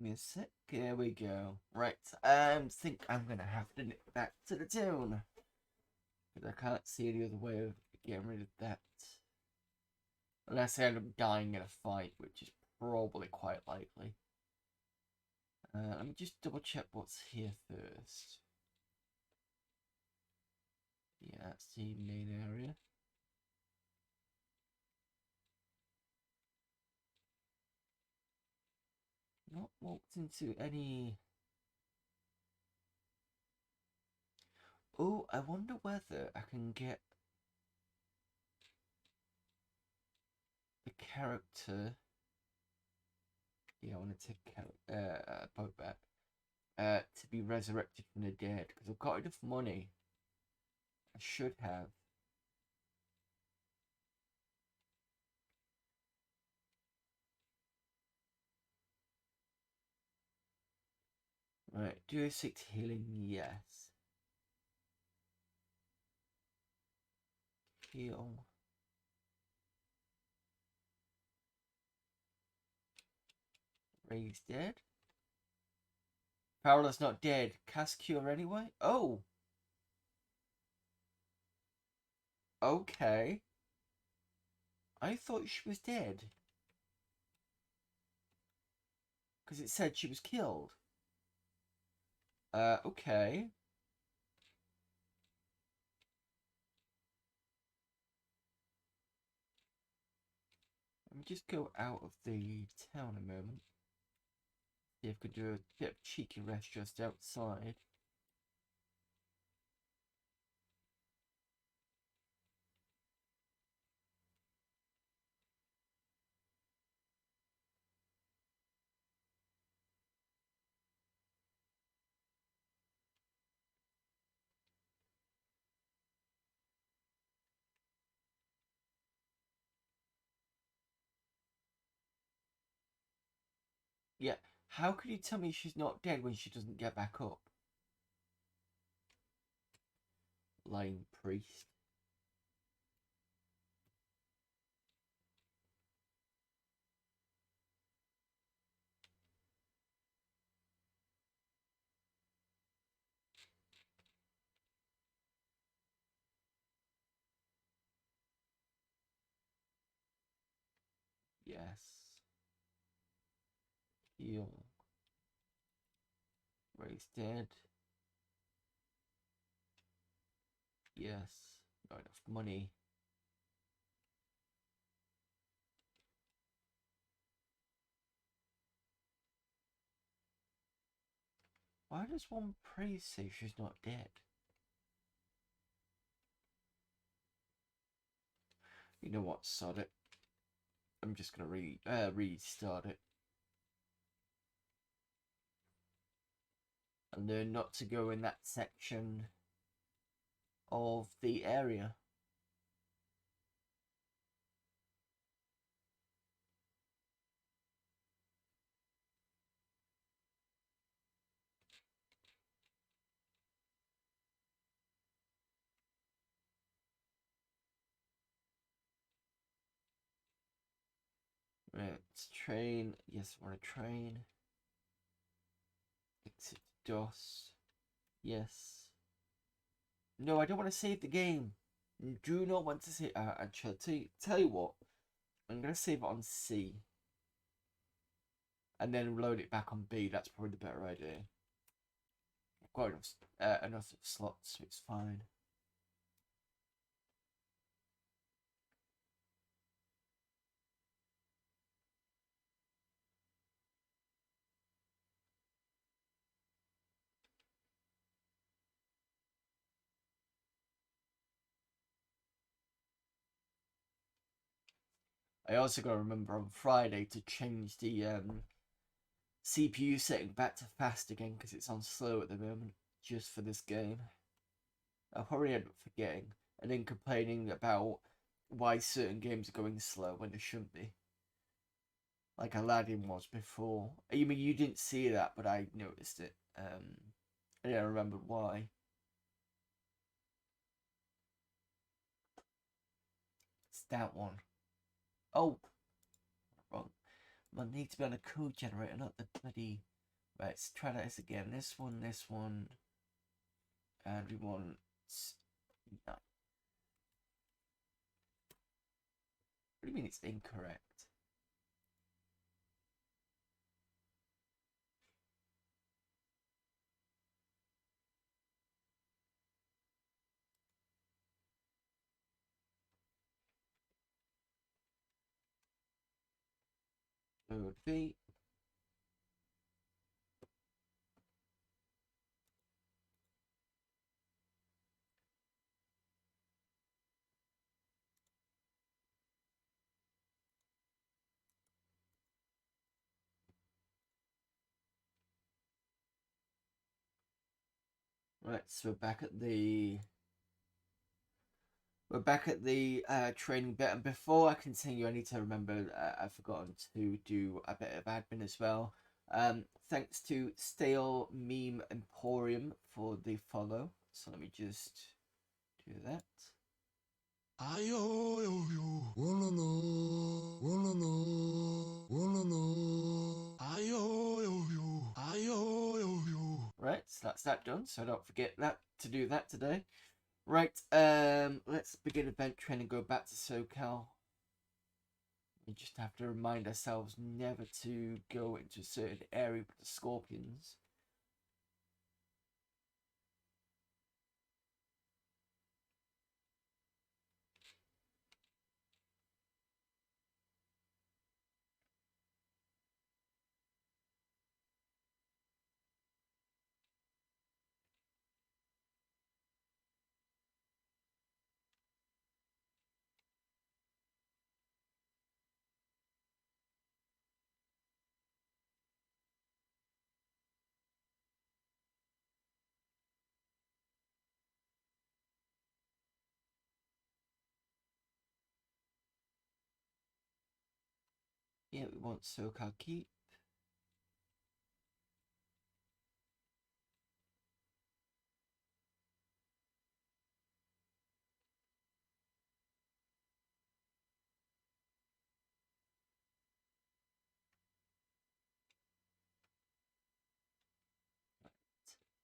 me a sec. Here we go. Right, think I'm gonna have to nip back to the town. Because I can't see any other way of getting rid of that. Unless I end up dying in a fight, which is probably quite likely. Let me just double check what's here first. Yeah, that's the main area. Not walked into any... Oh, I wonder whether I can get the character... Yeah, I want to take boat back. To be resurrected from the dead. Because I've got enough money. I should have. Right, do a 6 healing? Yes. Heal. Raise dead. Paola's not dead. Cast cure anyway? Oh! Okay. I thought she was dead. Because it said she was killed. Okay. Let me just go out of the town a moment. See if I could do a bit of cheeky rest just outside. Yeah, how could you tell me she's not dead when she doesn't get back up? Lying priest. Yes. Heal. Raise dead. Yes. Not enough money. Why does one priest say she's not dead? You know what, sod it. I'm just gonna restart it. And learn not to go in that section of the area. Right, let's train. Yes, I want to train. Exit DOS. Yes. No, I don't want to save the game. Do not want to save. Actually, tell you what. I'm gonna save it on C. And then load it back on B. That's probably the better idea. I've got enough slots, so it's fine. I also got to remember on Friday to change the CPU setting back to fast again because it's on slow at the moment, just for this game. I'll probably end up forgetting and then complaining about why certain games are going slow when they shouldn't be. Like Aladdin was before. You mean you didn't see that, but I noticed it. And I remembered why. It's that one. Oh, wrong. I need to be on a code generator, not the bloody Right, let's try this again. This one, and we want 9. What do you mean it's incorrect? It would be right. So we're back at the training bit, and before I continue, I need to remember I've forgotten to do a bit of admin as well. Thanks to Stale Meme Emporium for the follow. So let me just do that. Right, so that's that done. So don't forget that to do that today. Right, let's begin event training. Go back to SoCal. We just have to remind ourselves never to go into a certain area with the scorpions. Yeah, we want SoCal Keep.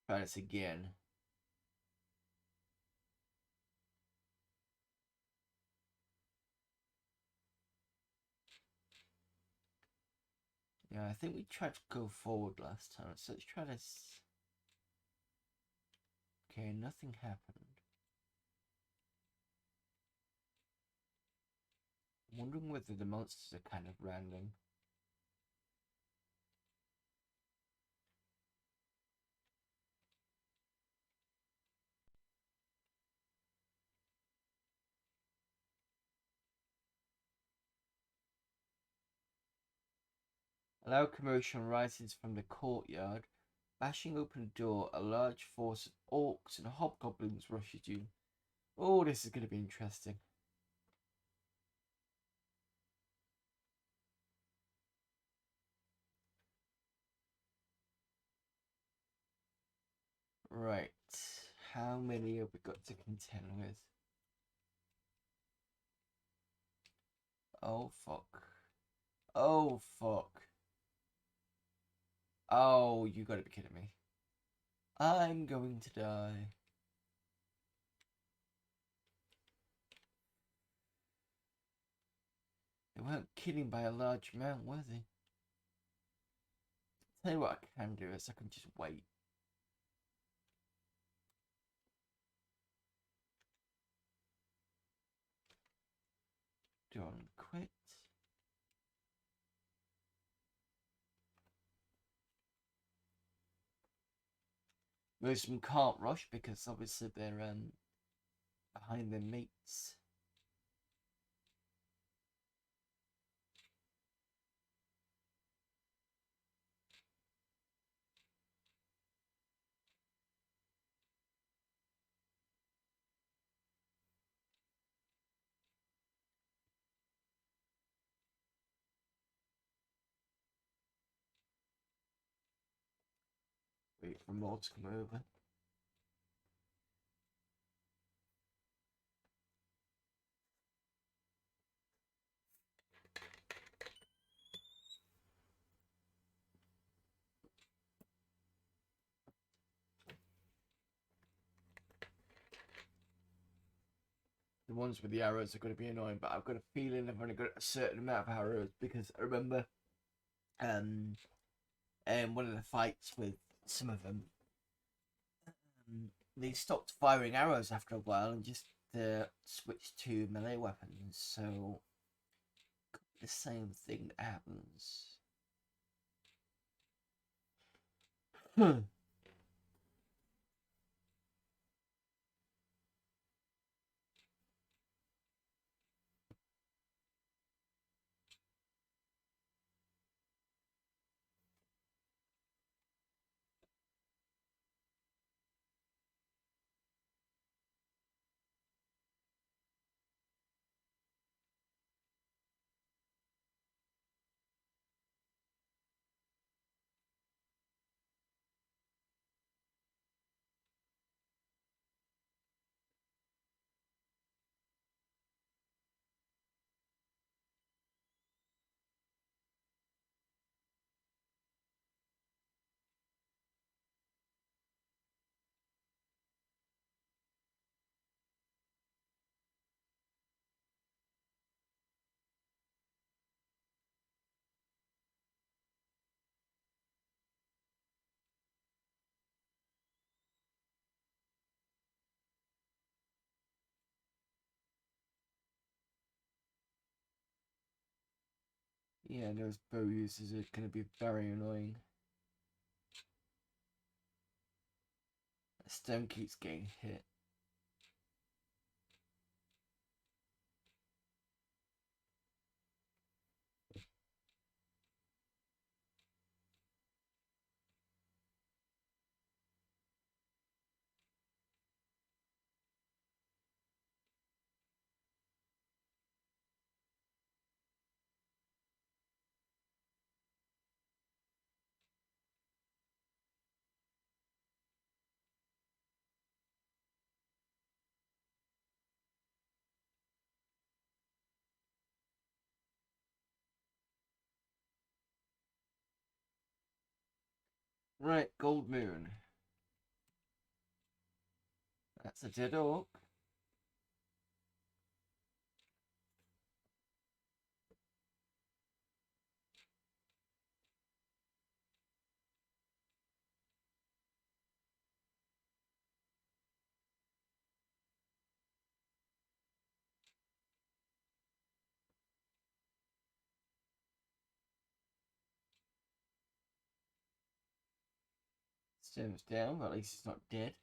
Try this again. Yeah, I think we tried to go forward last time, so let's try this. Okay, nothing happened. I'm wondering whether the monsters are kind of random. A loud commotion rises from the courtyard. Bashing open a door, a large force of orcs and hobgoblins rushes you. Oh, this is going to be interesting. Right. How many have we got to contend with? Oh, fuck. Oh, fuck. Oh, you gotta be kidding me. I'm going to die. They weren't killing by a large amount, were they? Tell you what I can do is I can just wait. Do on quit. Most of them can't rush because obviously they're behind their mates. Wait for more to come over. the ones with the arrows are going to be annoying, but I've got a feeling I've only got a certain amount of arrows because I remember one of the fights with some of them, they stopped firing arrows after a while and just switched to melee weapons. So the same thing that happens. Yeah, those bow users are going to be very annoying. The stone keeps getting hit. Right, Gold Moon. That's a dead orc. Stone's down, but at least it's not dead.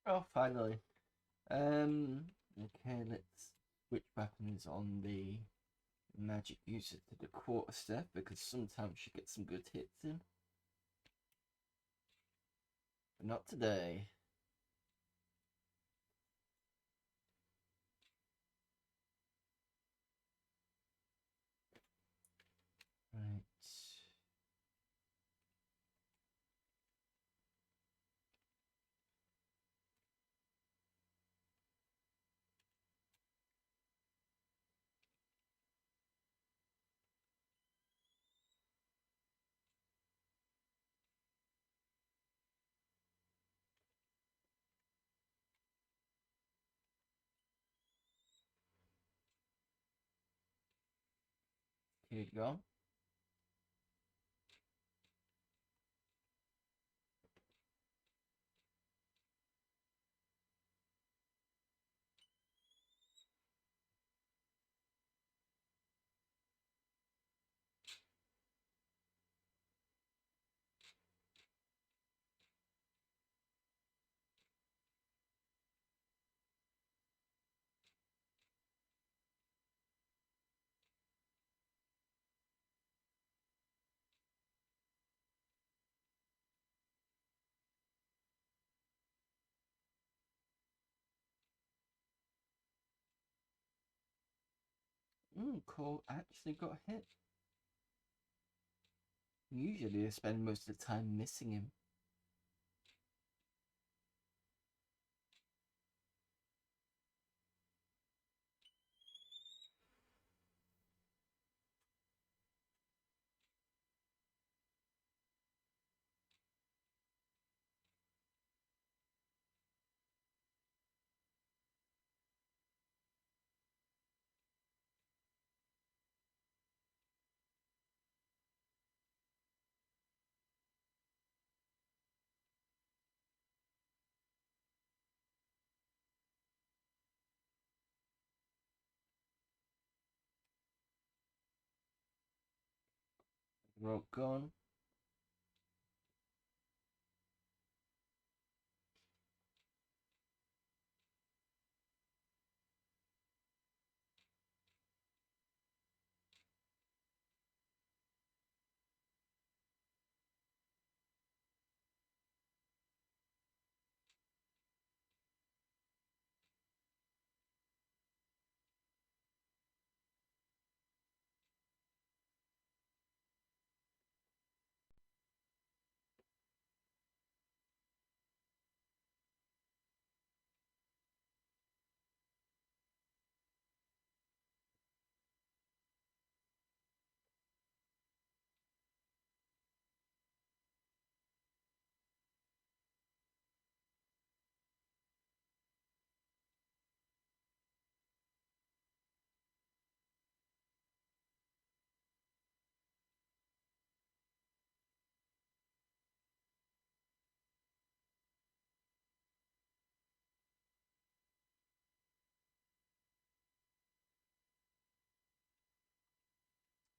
Oh, finally. Okay, let's switch weapons on the magic user to the quarterstaff because sometimes she gets some good hits in. But not today. Here you go. Cole actually got hit. Usually they spend most of the time missing him. Rope gone.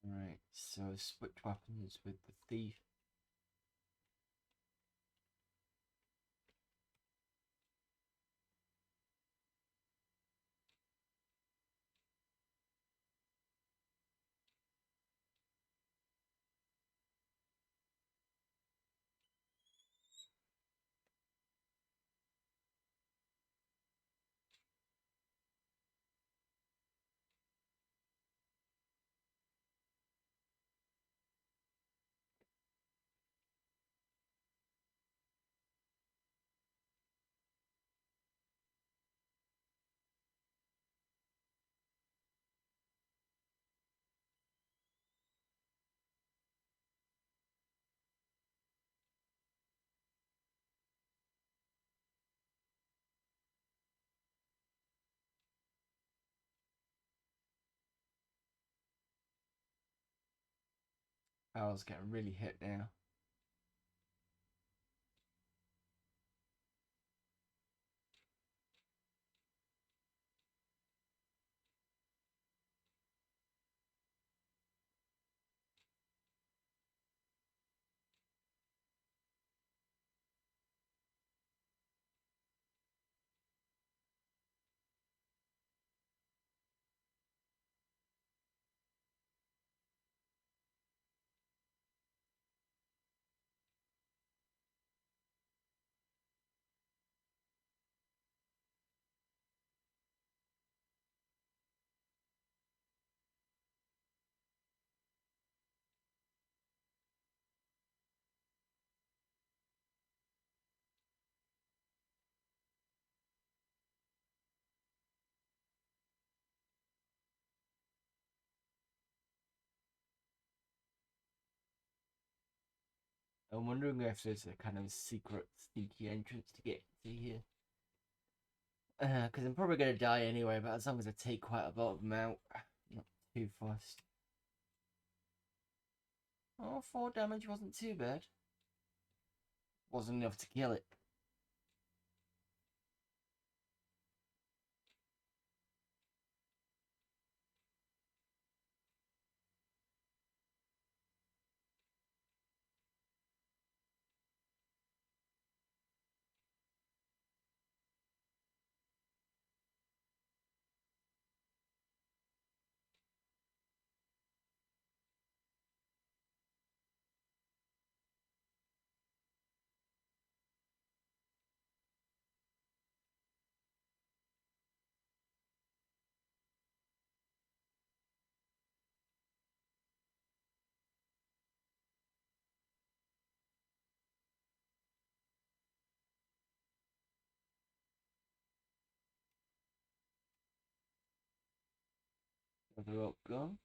Alright, so switch weapons with the thief. Val's getting really hit now. I'm wondering if there's a kind of secret, sneaky entrance to get to here. Because I'm probably going to die anyway, but as long as I take quite a lot of them out, not too fast. Oh, 4 damage wasn't too bad. Wasn't enough to kill it. Another up gun.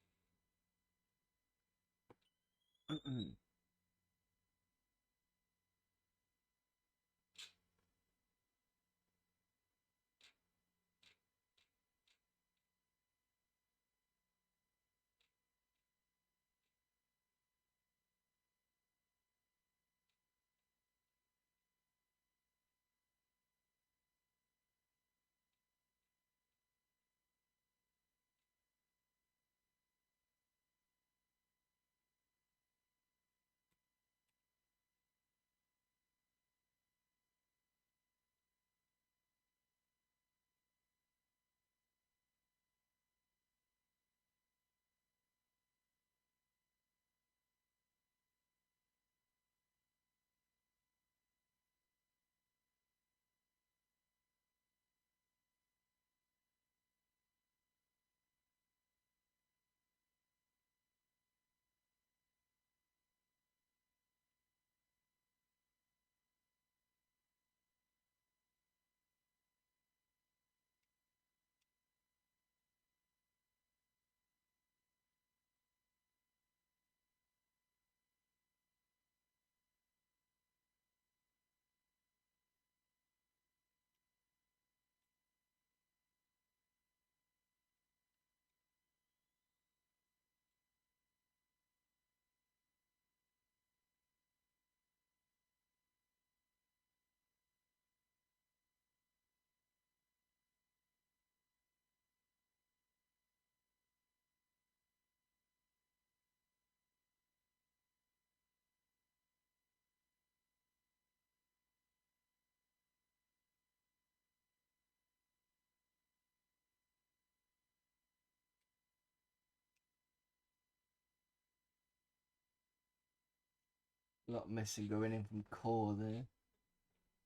A lot of missing going in from core there.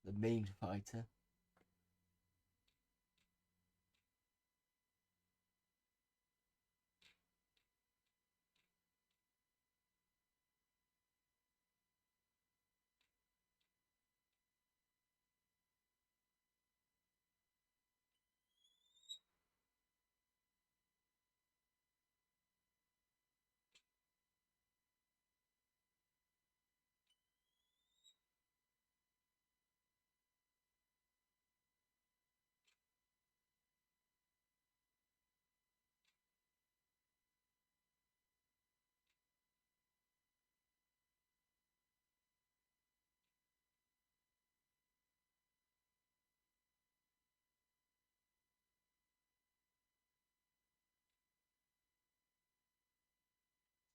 The main fighter.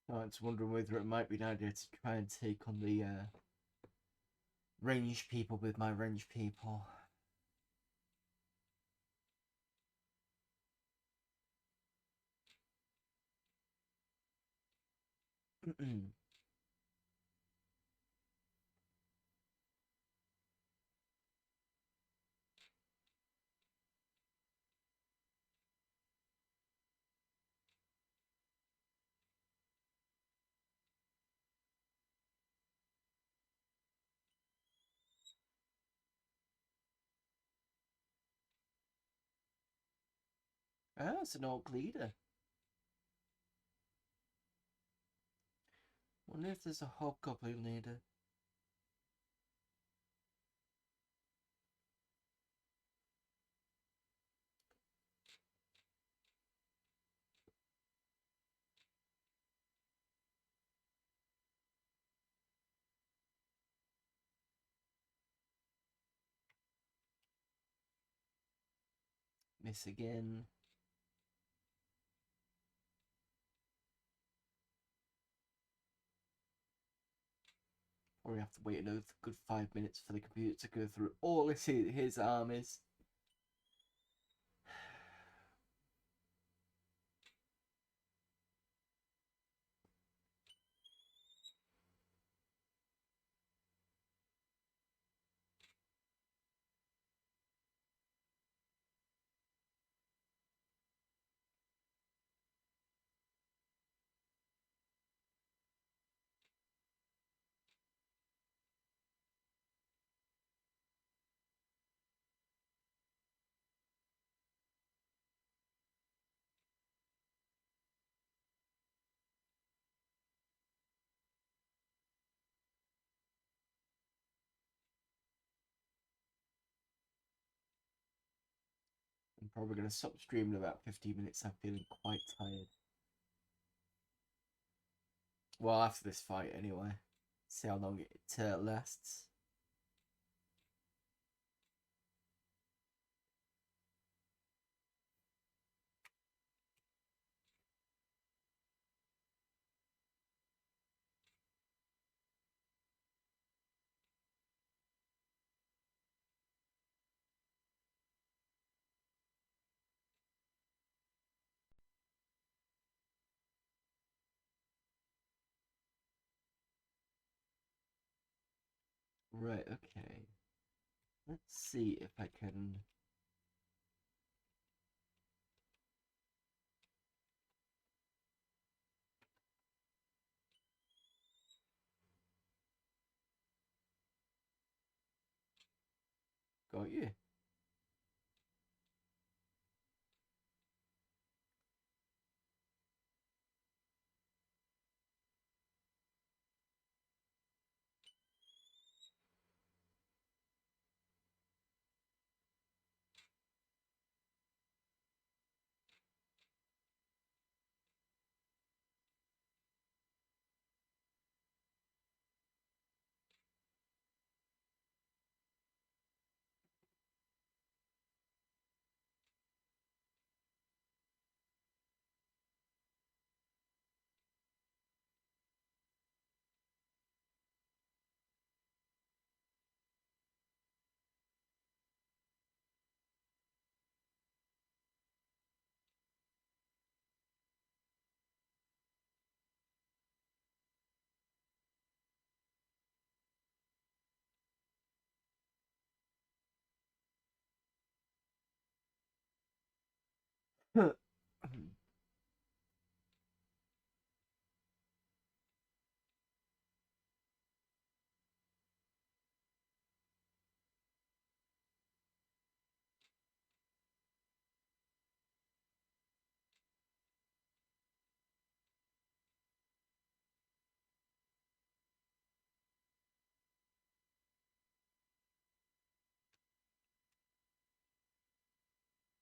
I was wondering whether it might be an idea to try and take on the ranged people with my ranged people. Ah, it's an orc leader. Wonder if there's a hobgoblin leader. this again. Probably have to wait another good 5 minutes for the computer to go through all his armies. I'm probably going to stop streaming in about 15 minutes. I'm feeling quite tired. Well, after this fight, anyway. See how long it lasts. Right, okay. Let's see if I can... Got you.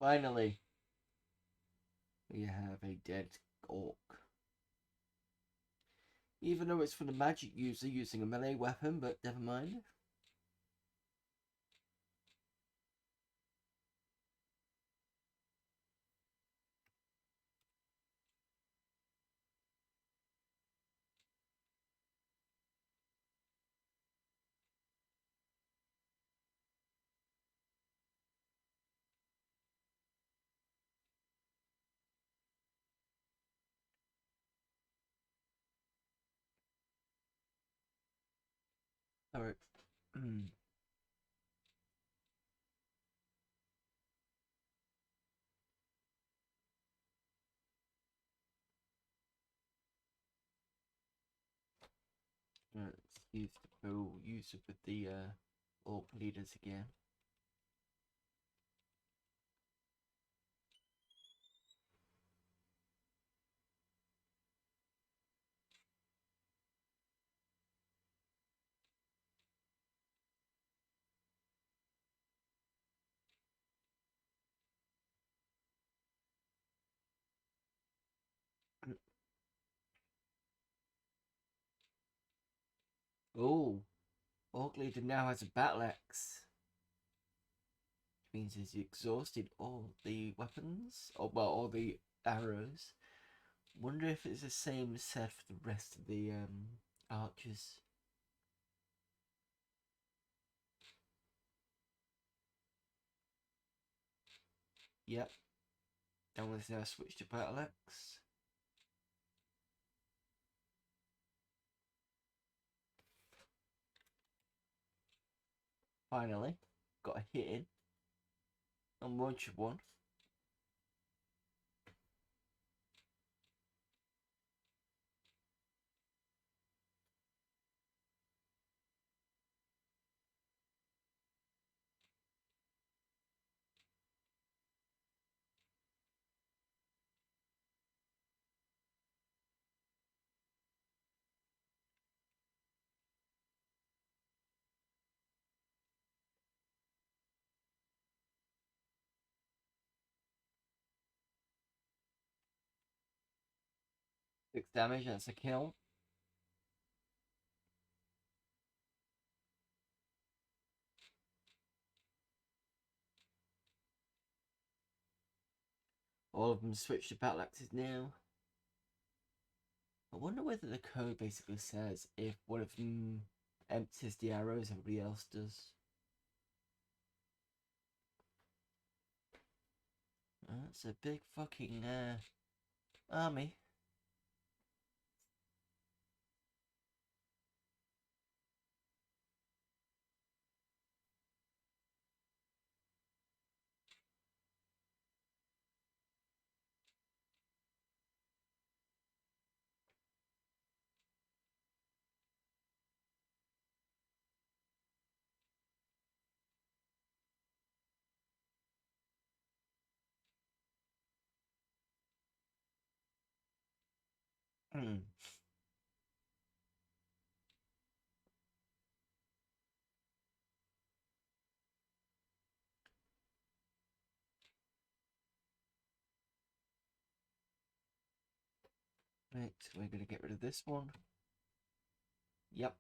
Finally, we have a dead orc. Even though it's for the magic user using a melee weapon, but never mind. Alright. Let's use the bow, use it with the orc leaders again. Oh, orc leader now has a battle axe. means he's exhausted all the weapons, or well, all the arrows. Wonder if it's the same set for the rest of the archers. Yep. That one's now switched to battle axe. Finally, got a hit in. On bunch of one. Six damage, that's a kill. All of them switch to battle axes now. I wonder whether the code basically says if one of them empties the arrows, everybody else does. That's a big fucking army. Hmm. Right, we're gonna get rid of this one. Yep.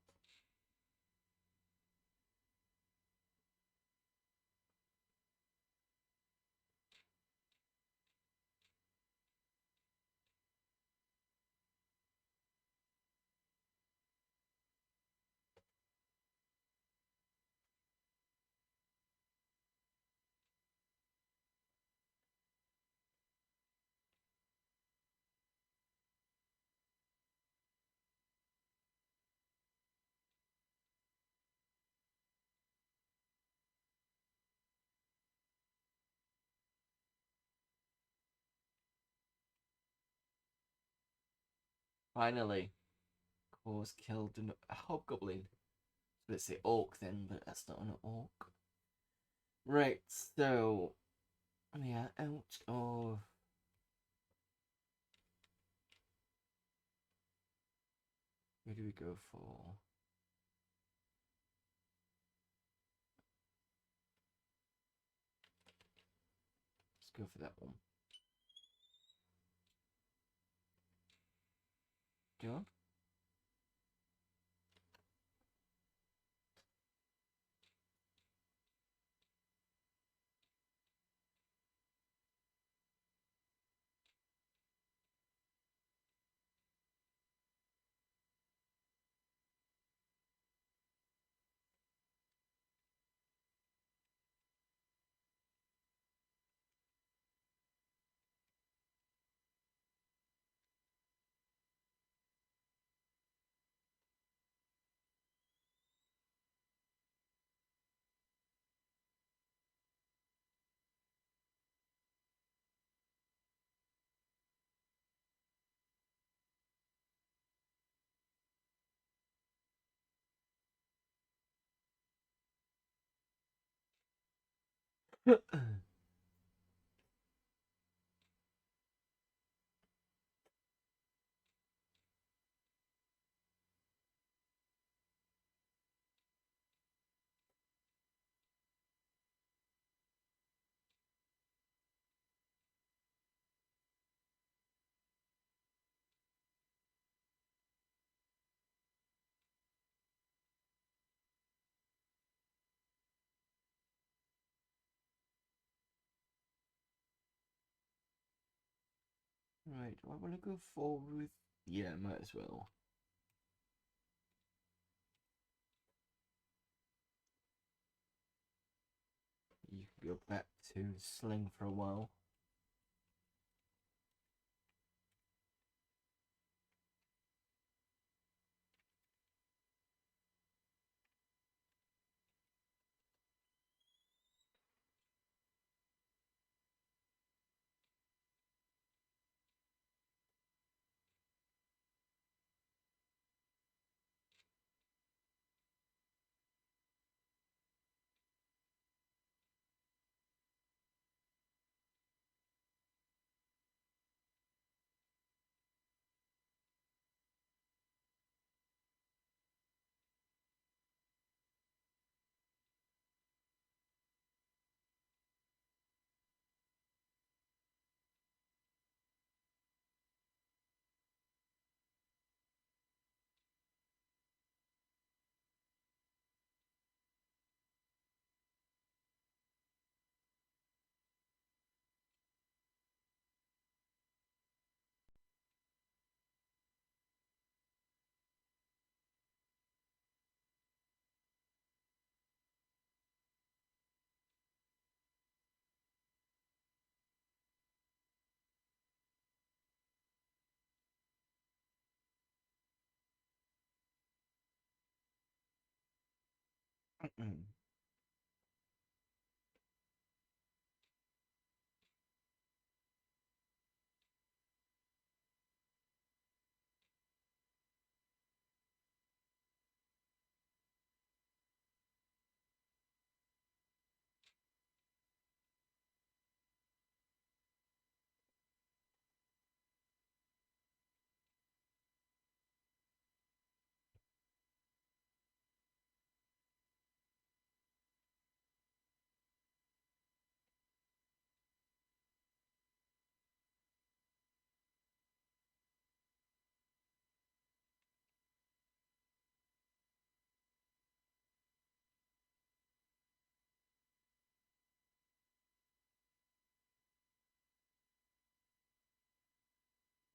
Finally, Cause killed a hobgoblin. Let's say orc then, but that's not an orc. Right, so we are out of. Where do we go for? Let's go for that one. Go on. Right, do I want to go forward with... Yeah, might as well. You can go back to Sling for a while.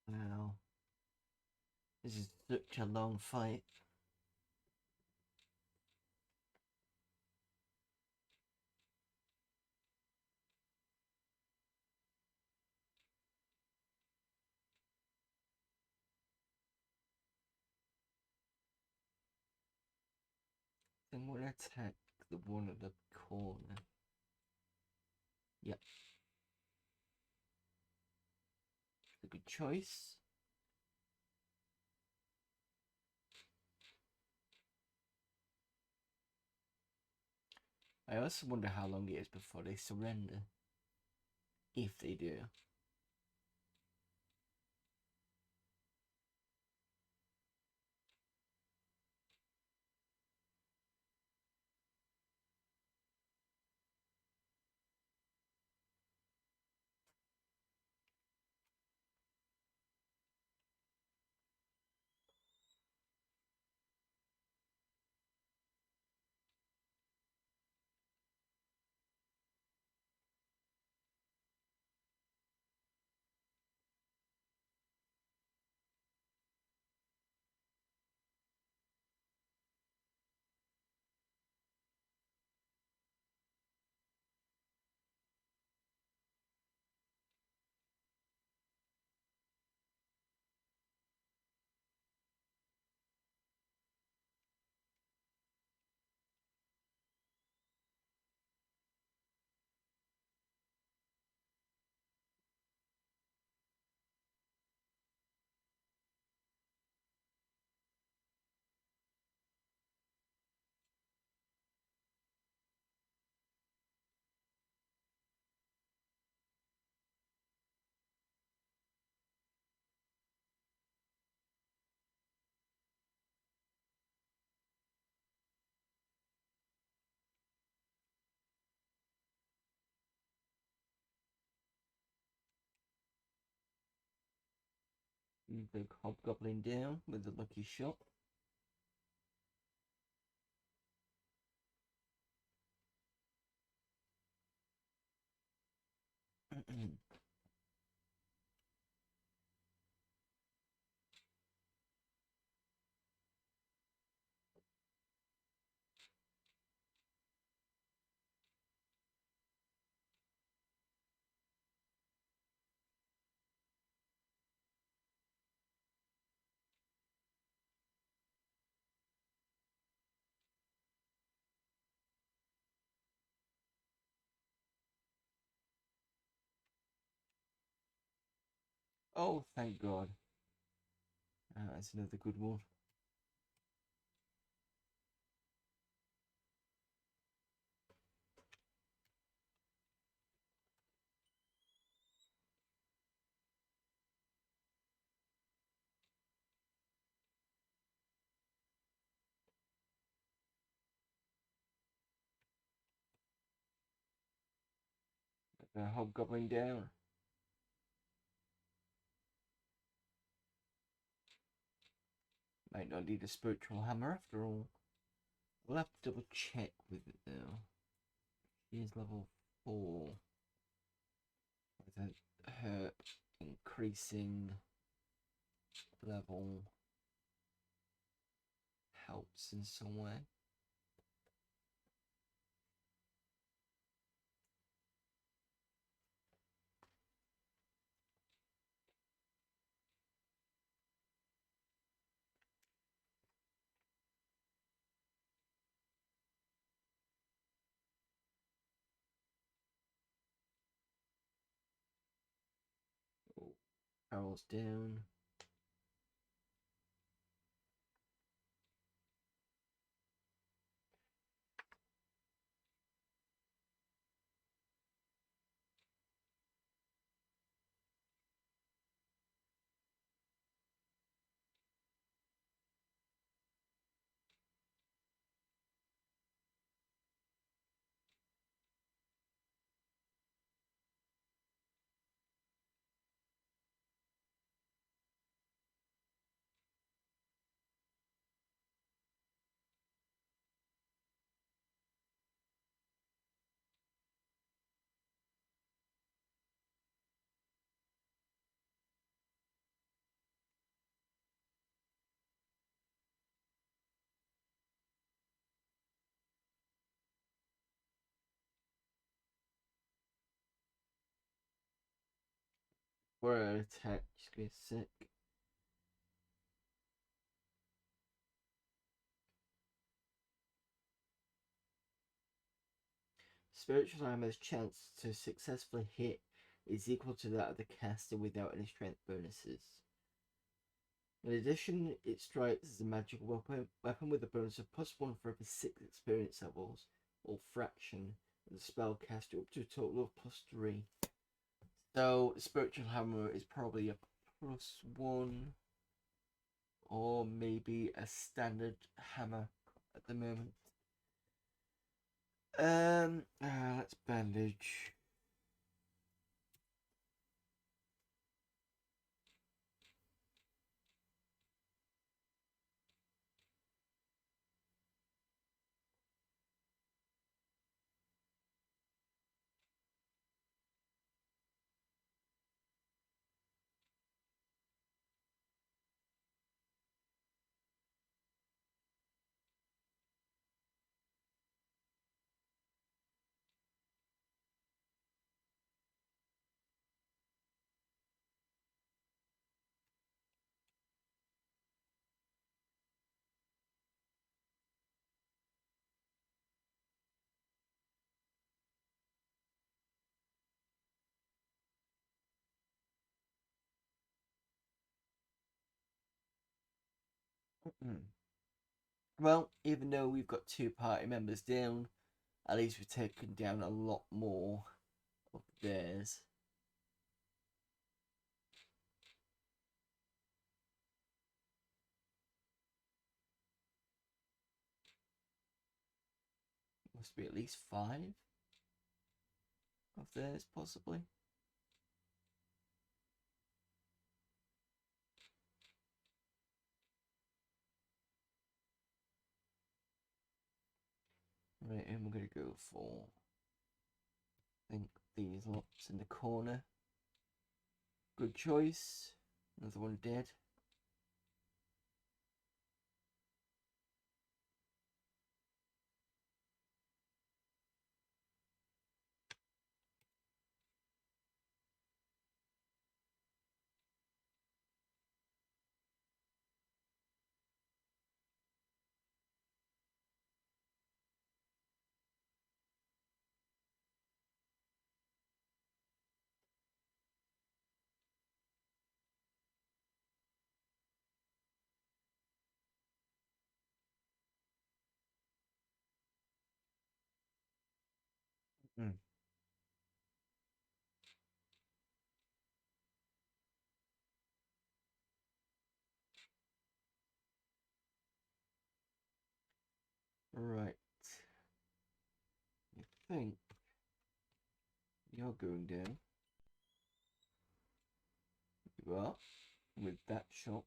Wow. This is such a long fight. Then we'll attack the one at the corner. Yep. It's a good choice. I also wonder how long it is before they surrender. If they do. The hobgoblin down with the lucky shot. Oh, thank God. That's another good one. Hobgoblin down. Might not need a spiritual hammer after all. We'll have to double check with it though. Here's level 4. With her increasing level helps in some way. Oh, Carol's down. We're an attack. Just give me a sec. Spiritual hammer's chance to successfully hit is equal to that of the caster without any strength bonuses. In addition, it strikes as a magical weapon with a bonus of +1 for every 6 experience levels, or fraction, and the spell caster up to a total of +3. So, Spiritual Hammer is probably a +1, or maybe a standard hammer at the moment. Let's bandage. Well, even though we've got 2 party members down, at least we've taken down a lot more of theirs. Must be at least 5 of theirs, possibly. Right, and we're going to go for, I think, these lots in the corner. Good choice. Another one dead. Hmm. Right. I think you're going down. You are. With that shot.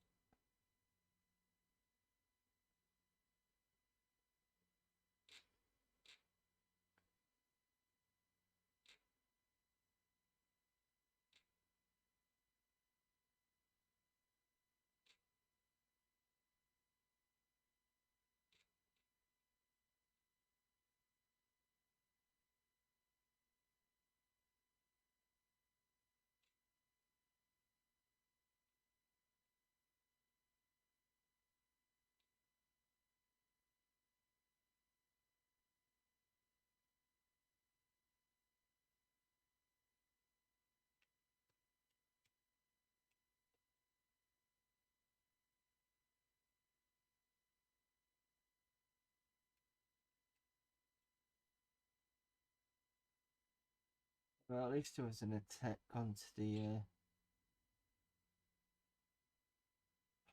Well, at least there was an attack onto the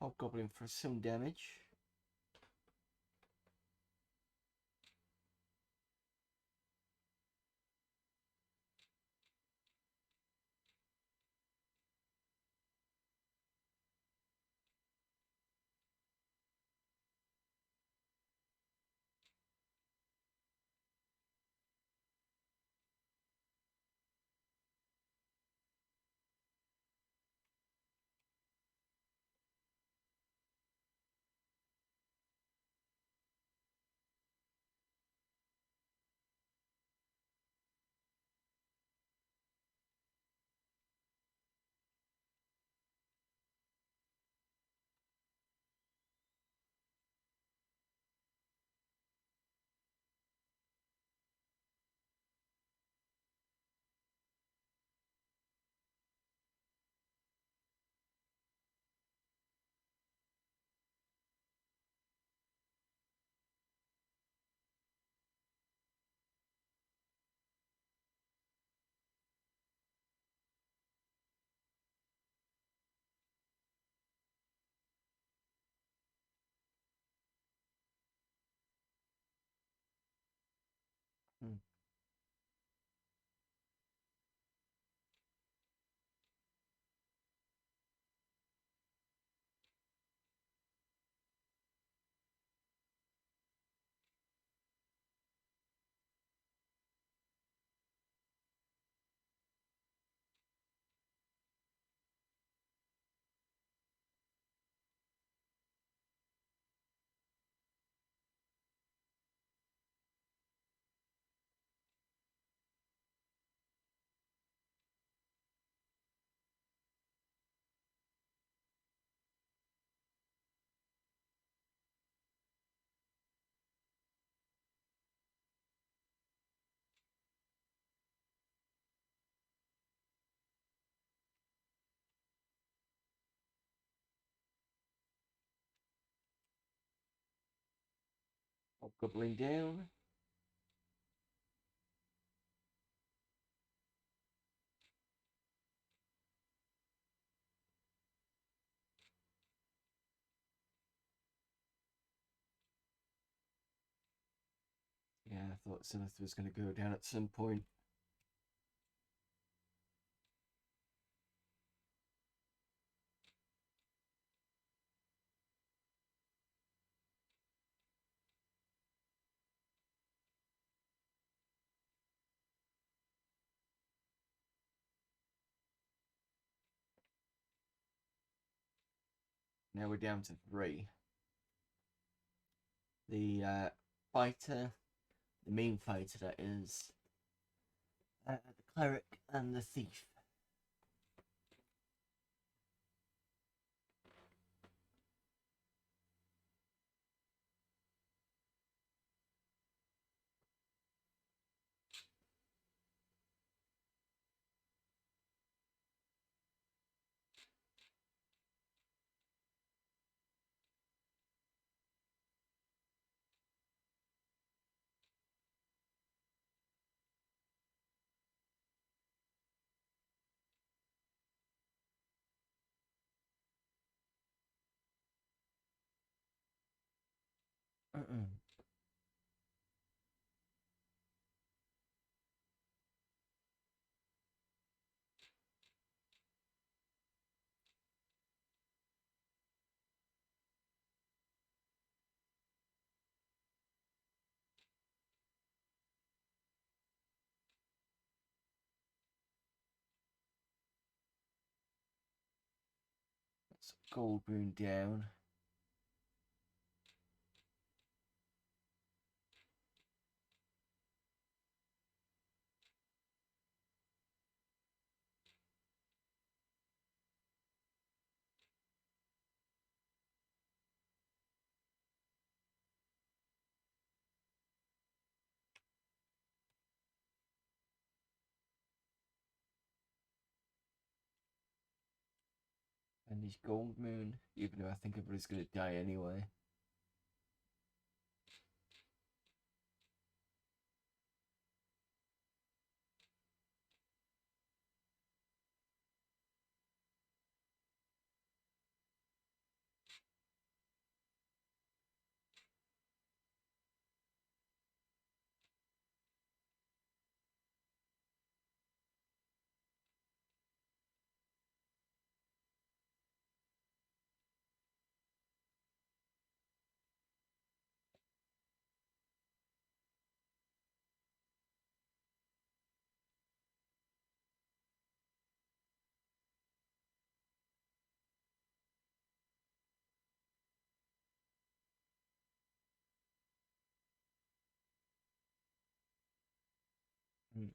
hobgoblin for some damage. Hmm. Hobgoblin down. Yeah, I thought Zenith was going to go down at some point. Now we're down to 3. The fighter, the main fighter that is, the cleric and the thief. That's gold moon down. And he's gold moon, even though I think everybody's gonna die anyway. Mm.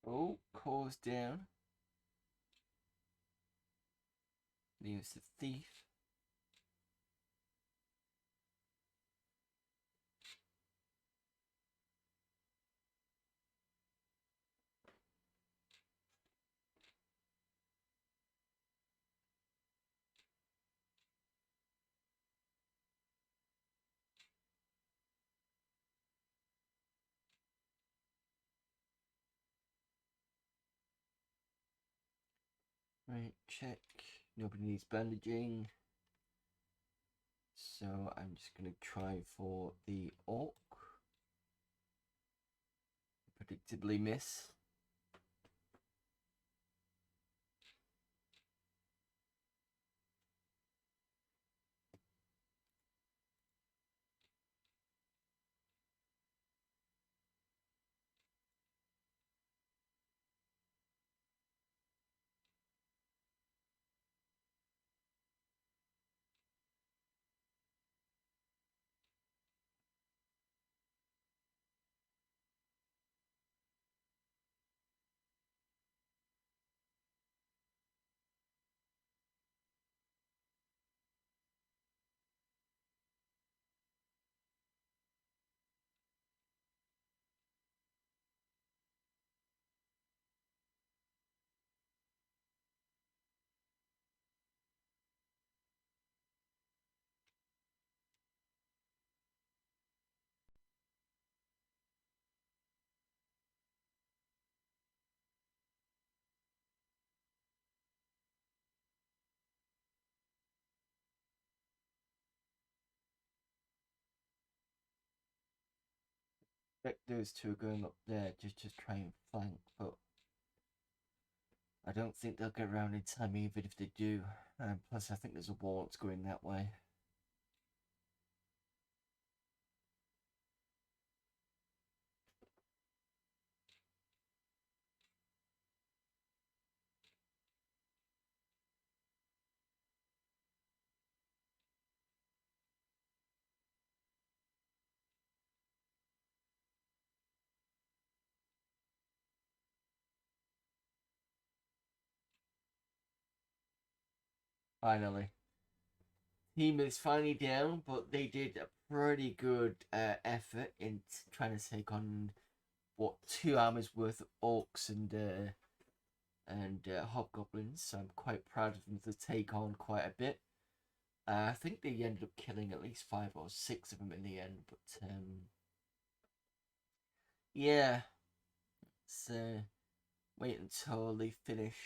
Oh, cause down. Leaves the thief. Right, check. Nobody needs bandaging. So I'm just gonna try for the orc. Predictably miss. expect those two are going up there just to try and flank, but I don't think they'll get around in time even if they do. Plus, I think there's a wall that's going that way. Finally. Team is finally down, but they did a pretty good effort in trying to take on what 2 armors worth of orcs and hobgoblins. So I'm quite proud of them to take on quite a bit. I think they ended up killing at least 5 or 6 of them in the end, but yeah. So wait until they finish.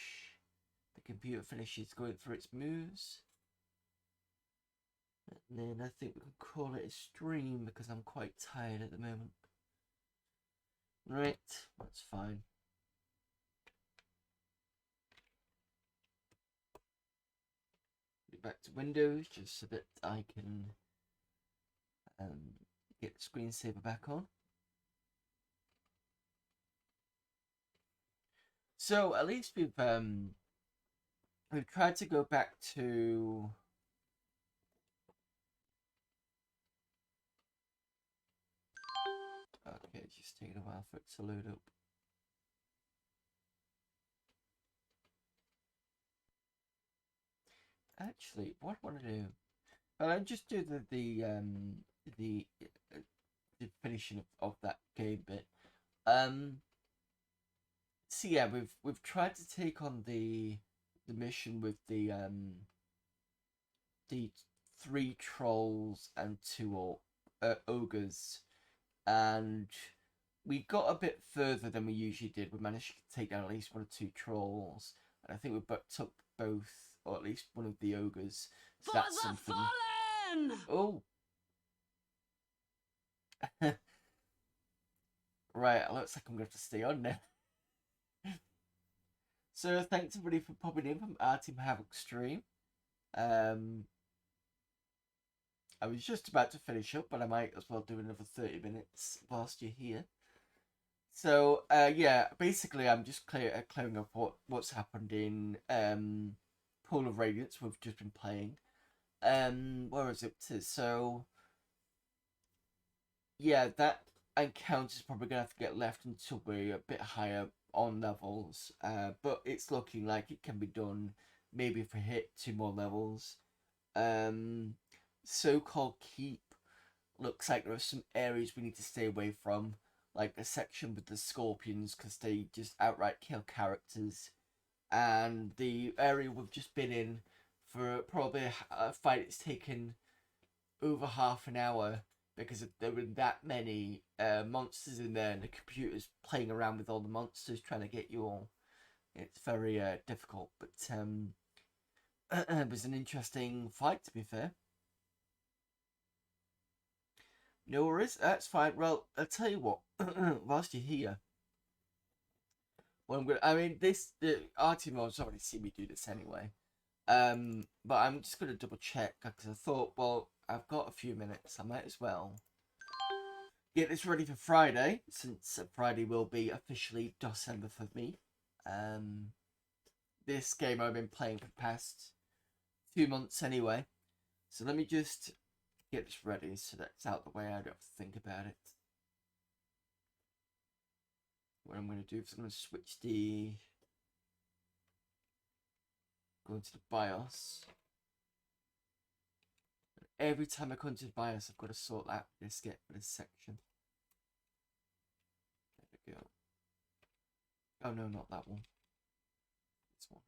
The computer finishes going through its moves. And then I think we can call it a stream because I'm quite tired at the moment. Right, that's fine. Get back to Windows just so that I can get the screensaver back on. So at least we've tried to go back to okay, it's just taking a while for it to load up. Actually, what I want to do, well, I'll just do the finishing of that game bit. So yeah, we've tried to take on the mission with the 3 trolls and 2 ogres, and we got a bit further than we usually did. We managed to take down at least 1 or 2 trolls, and I think we took both, or at least one of the ogres. So that's something. Fallen! Oh. Right, it looks like I'm going to have to stay on now. So thanks everybody for popping in from our Team Havoc stream. I was just about to finish up, but I might as well do another 30 minutes whilst you're here. So yeah, basically I'm just clearing up what's happened in Pool of Radiance we've just been playing. Where is it to? So yeah, that encounter's probably gonna have to get left until we're a bit higher on levels. But it's looking like it can be done maybe if we hit 2 more levels. So-called keep looks like there are some areas we need to stay away from, like the section with the scorpions because they just outright kill characters, and the area we've just been in for probably a fight it's taken over half an hour because there were that many monsters in there and the computer's playing around with all the monsters trying to get you all. It's very difficult, but it was an interesting fight, to be fair. No worries, that's fine. Well, I'll tell you what, whilst you're here, well, our team has already seen me do this anyway. But I'm just gonna double check because I thought, well, I've got a few minutes, I might as well get this ready for Friday, since Friday will be officially December for me. This game I've been playing for the past 2 months anyway, so let me just get this ready so that's out the way. I don't have to think about it. What I'm going to do is I'm going to switch go into the BIOS. Every time I come into the BIOS, I've got to sort out this section. There we go. Oh no, not that one. This one.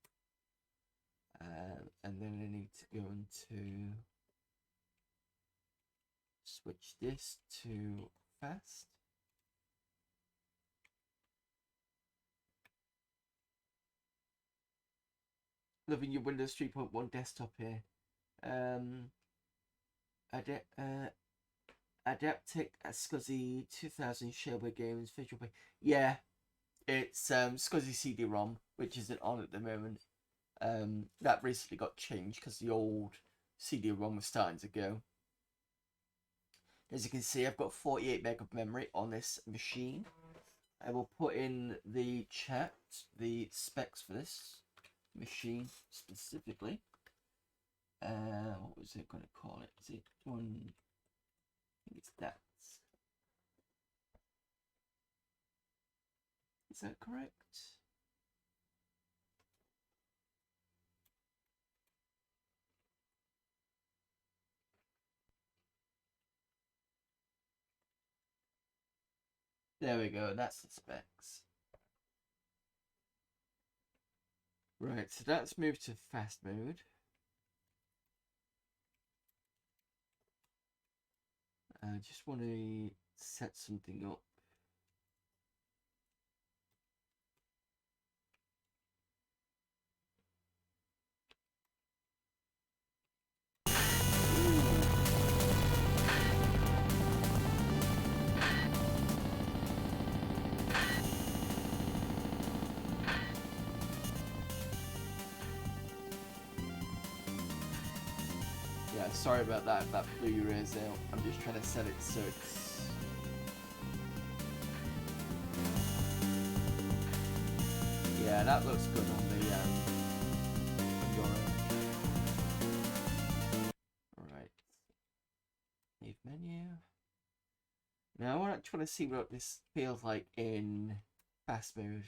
And then I need to go into switch this to fast. Loving your Windows 3.1 desktop here. Adaptic SCSI 2000 shareware games visual play. Yeah, it's SCSI CD-ROM, which isn't on at the moment. That recently got changed because the old CD-ROM was starting to go. As you can see, I've got 48 meg of memory on this machine. I will put in the chat the specs for this machine specifically. What was it going to call it? Is it one? I think it's that. Is that correct? There we go, that's the specs. Right, so that's moved to fast mode. I just want to set something up. Yeah, sorry about that if that blew your ears out. I'm just trying to set it so it's... Yeah, that looks good on the your end. Alright. Leave menu. Now I want to see what this feels like in fast mode.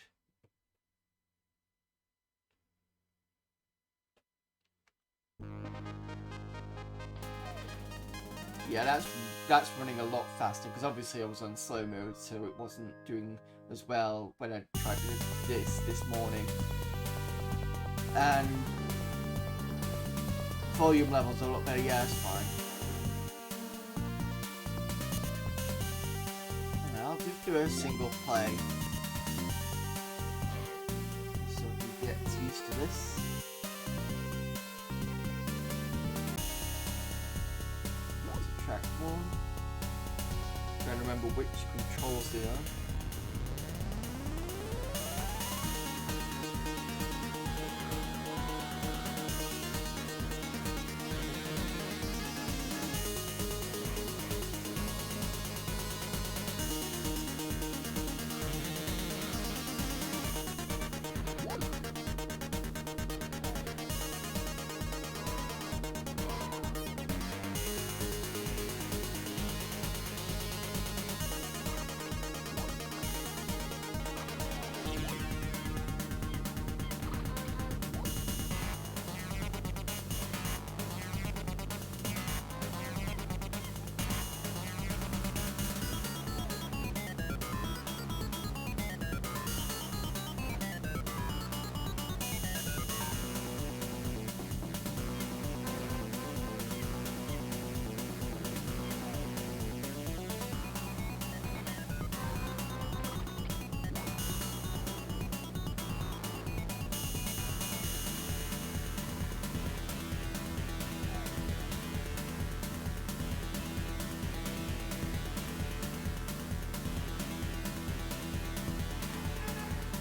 Yeah, that's running a lot faster because obviously I was on slow mode, so it wasn't doing as well when I tried this morning. And volume levels are a lot better. Yeah, it's fine. And I'll just do a single play so we get used to this. Track 1. Trying to remember which controls they are.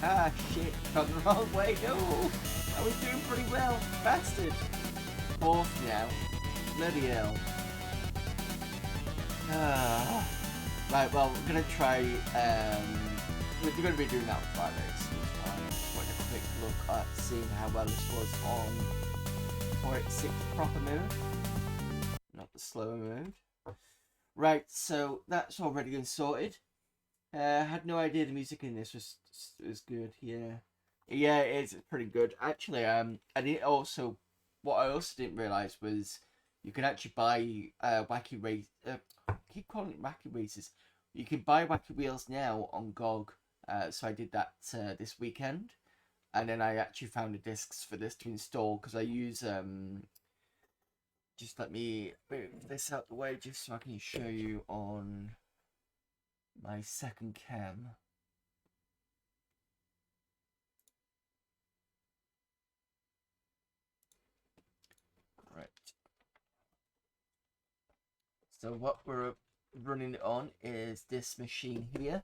Ah, shit, gone the wrong way, no! I was doing pretty well, bastard! Fourth now, bloody hell. Right, well, we're gonna try, we're gonna be doing that on Friday, so it's fine. Just want a quick look at seeing how well this was on 486 proper mode, not the slower mode. Right, so that's already been sorted. Had no idea the music in this was good. Yeah, it's pretty good. Actually, I didn't also. What I also didn't realize was you can actually buy wacky race. I keep calling it wacky races. You can buy wacky wheels now on GOG. So I did that this weekend, and then I actually found the discs for this to install because I use Just let me move this out the way just so I can show you on my second cam. Right. So what we're running it on is this machine here.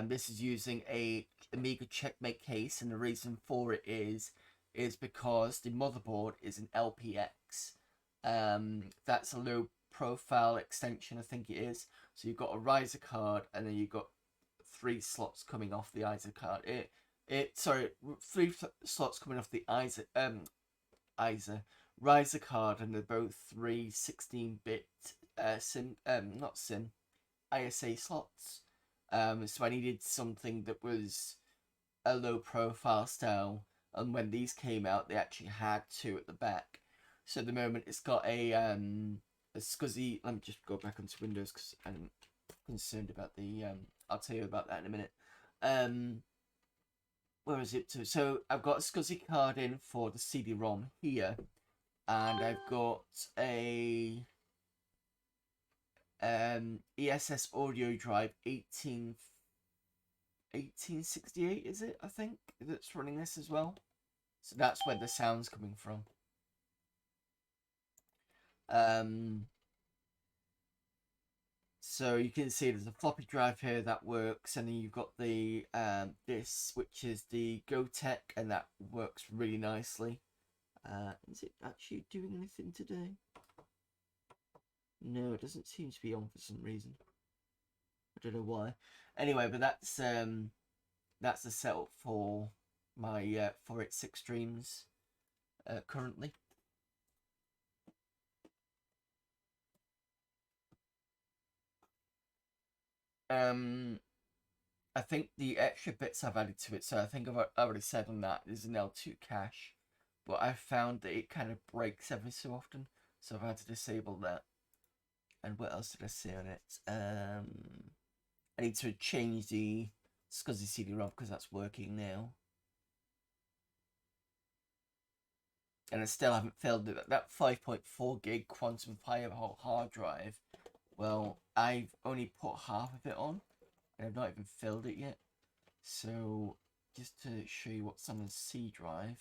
This is using a Amiga Checkmate case, and the reason for it is because the motherboard is an LPX. That's a low profile extension, I think it is. So you've got a riser card, and then you've got 3 slots coming off the ISA card. Three slots coming off the ISA riser card, and they're both 3 16-bit ISA slots. So I needed something that was a low profile style, and when these came out, they actually had 2 at the back. So at the moment, it's got a SCSI. Let me just go back onto Windows because I'm concerned about the. I'll tell you about that in a minute. Where is it to? So I've got a SCSI card in for the CD-ROM here, and I've got a ESS audio drive 1868, is it? I think that's running this as well. So that's where the sound's coming from. So you can see there's a floppy drive here that works, and then you've got the this, which is the GoTech, and that works really nicely. Is it actually doing anything today? No, it doesn't seem to be on for some reason. I don't know why. Anyway, but that's the setup for my 486 streams currently. I think the extra bits I've added to it, so I think I've already said on that, there's an L2 cache, but I've found that it kind of breaks every so often, so I've had to disable that. And what else did I say on it? I need to change the SCSI CD-ROM because that's working now. And I still haven't filled it. That 5.4 gig Quantum Firehole hard drive, well, I've only put half of it on, and I've not even filled it yet. So, just to show you what's on the C drive.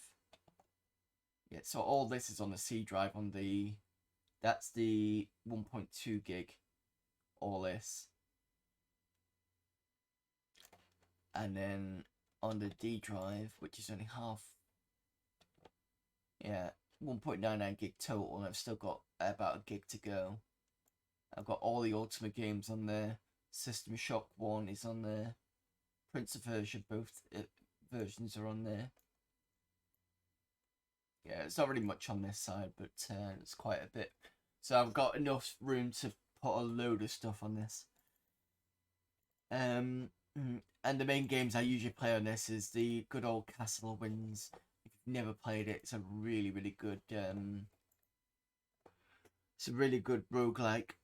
Yeah, so all this is on the C drive on the... That's the 1.2 gig, all this. And then on the D drive, which is only half, 1.99 gig total, and I've still got about a gig to go. I've got all the Ultimate games on there. System Shock 1 is on there. Prince of Persia, both versions are on there. Yeah, it's not really much on this side, but it's quite a bit. So I've got enough room to put a load of stuff on this. And the main games I usually play on this is the good old Castle of Winds. If you've never played it, it's a really, really good it's a really good roguelike.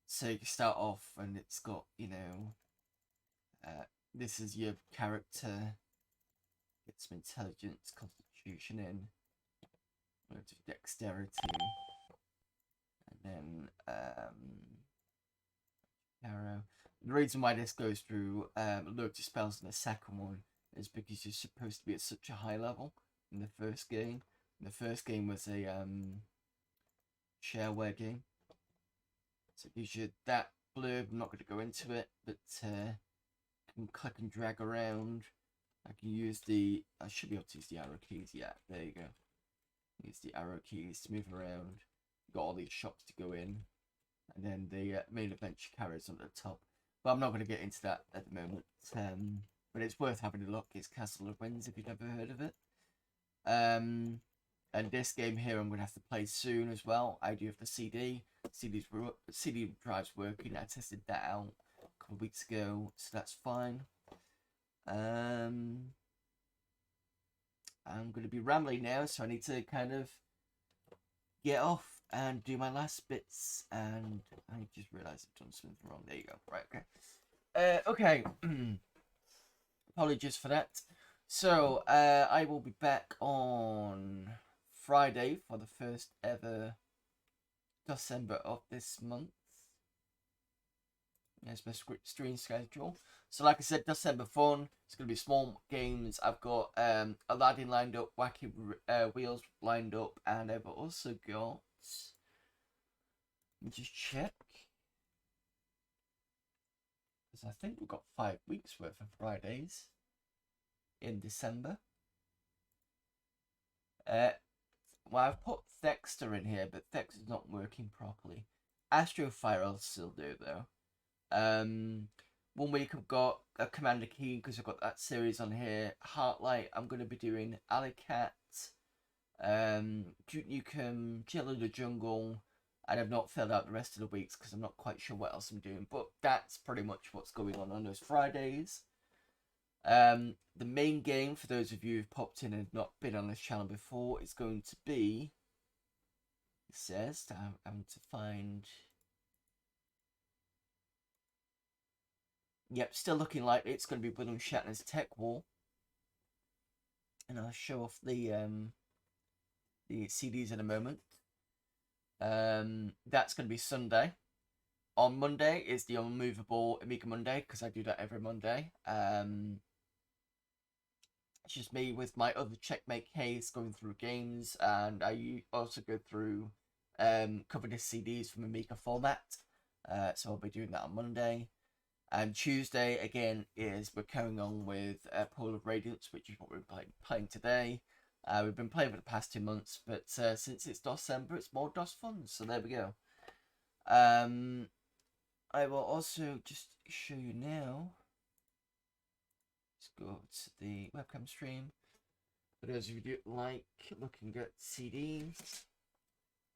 So you can start off and it's got, this is your character, get some intelligence, constitution in, dexterity, and then arrow. The reason why this goes through loads of spells in the second one is because you're supposed to be at such a high level in the first game. The first game was a shareware game. So it gives you that blurb. I'm not going to go into it, but I can click and drag around. I can use I should be able to use the arrow keys. Yeah, there you go. Use the arrow keys to move around. Got all these shops to go in. And then the main adventure carries on the top. But I'm not going to get into that at the moment. But it's worth having a look. It's Castle of Winds if you've never heard of it. And this game here I'm going to have to play soon as well. I do have the CD. CD drive's working. I tested that out a couple of weeks ago, so that's fine. I'm going to be rambling now, so I need to kind of get off and do my last bits, and I just realised I've done something wrong. There you go. Right, okay. Okay. Apologies for that. So, I will be back on Friday for the first ever December of this month. There's my stream schedule. So like I said, December fun. It's going to be small games. I've got Aladdin lined up, Wacky Wheels lined up, and I've also got Let me just check. Because I think we've got 5 weeks worth of Fridays in December. Well, I've put Thexter in here, but Thexter's not working properly. Astrofire I'll still do, though. 1 week I've got a Commander Keen, because I've got that series on here. Heartlight, I'm going to be doing Alicat, Duke Nukem, Jello the Jungle, and I've not filled out the rest of the weeks because I'm not quite sure what else I'm doing, but that's pretty much what's going on those Fridays. The main game, for those of you who've popped in and not been on this channel before, is going to be, it says, I'm having to find, yep, still looking like it's going to be William Shatner's Tech War, and I'll show off the CDs in a moment. That's going to be Sunday. On Monday is the Unmovable Amiga Monday, because I do that every Monday. It's just me with my other Checkmate case going through games, and I also go through cover disc CDs from Amiga format. So I'll be doing that on Monday. And Tuesday again is we're carrying on with Pool of Radiance, which is what we're playing today. We've been playing for the past 2 months, but since it's December, it's more DOS fun. So there we go. I will also just show you now. Let's go to the webcam stream. For those of you who like looking at CDs,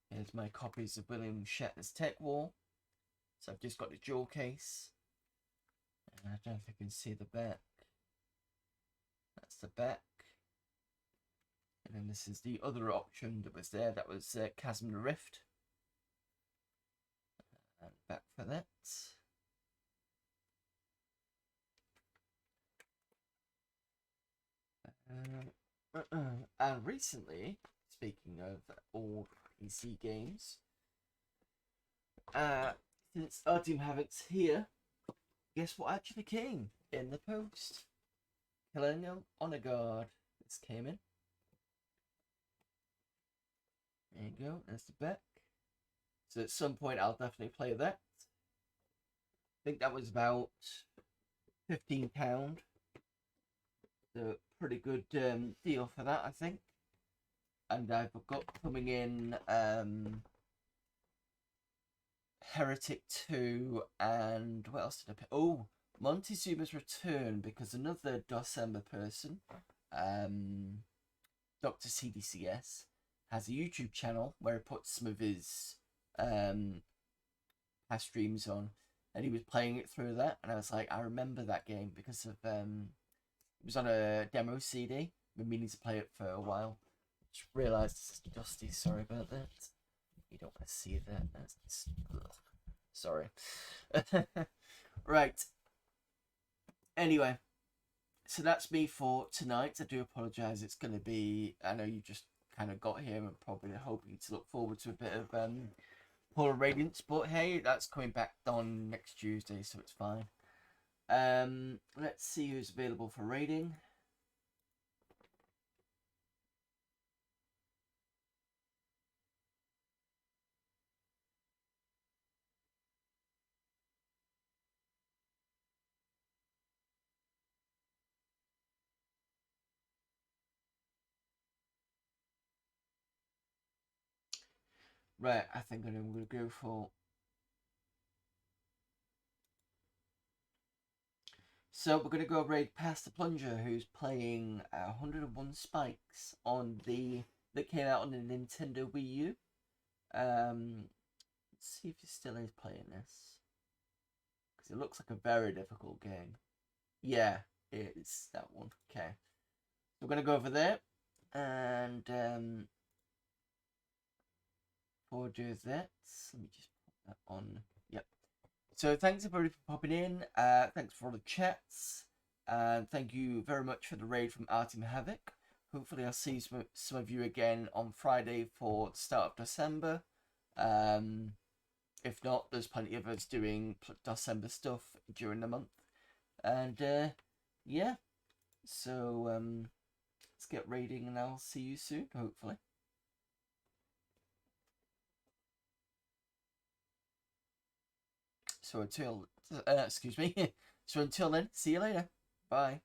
here's my copies of William Shatner's Tech War. So I've just got the jewel case. And I don't know if you can see the back. That's the back. And then this is the other option that was there. That was Chasm the Rift. And back for that. And recently, speaking of old PC games, since Team Havoc's here, guess what actually came in the post? Colonial Honor Guard. This came in. There you go, there's the back. So at some point I'll definitely play that. I think that was about £15. So pretty good deal for that, I think. And I've got coming in Heretic 2 and what else did I pick? Oh, Montezuma's Return, because another December person, Dr. CDCS, has a YouTube channel where he puts some of his past streams on, and he was playing it through that, and I was like, I remember that game because of it was on a demo CD. I've been meaning to play it for a while. Just realised this is dusty. Sorry about that. You don't want to see that. That's just... Sorry. Right. Anyway, so that's me for tonight. I do apologise. It's going to be... I know you just kind of got here and probably hoping to look forward to a bit of Polar Radiance, but hey, that's coming back on next Tuesday, so it's fine. Let's see who's available for raiding. Right, I think I'm going to go for... So we're going to go raid past the Plunger, who's playing 101 Spikes on the... that came out on the Nintendo Wii U. Let's see if he still is playing this. Because it looks like a very difficult game. Yeah, it's that one. Okay. So we're going to go over there. And... before I do that, let me just put that on. Yep. So thanks everybody for popping in. Thanks for all the chats. And thank you very much for the raid from Team Havoc. Hopefully I'll see some of you again on Friday for the start of December. If not, there's plenty of us doing December stuff during the month. And yeah. So let's get raiding and I'll see you soon, hopefully. So until excuse me. So until then, see you later. Bye.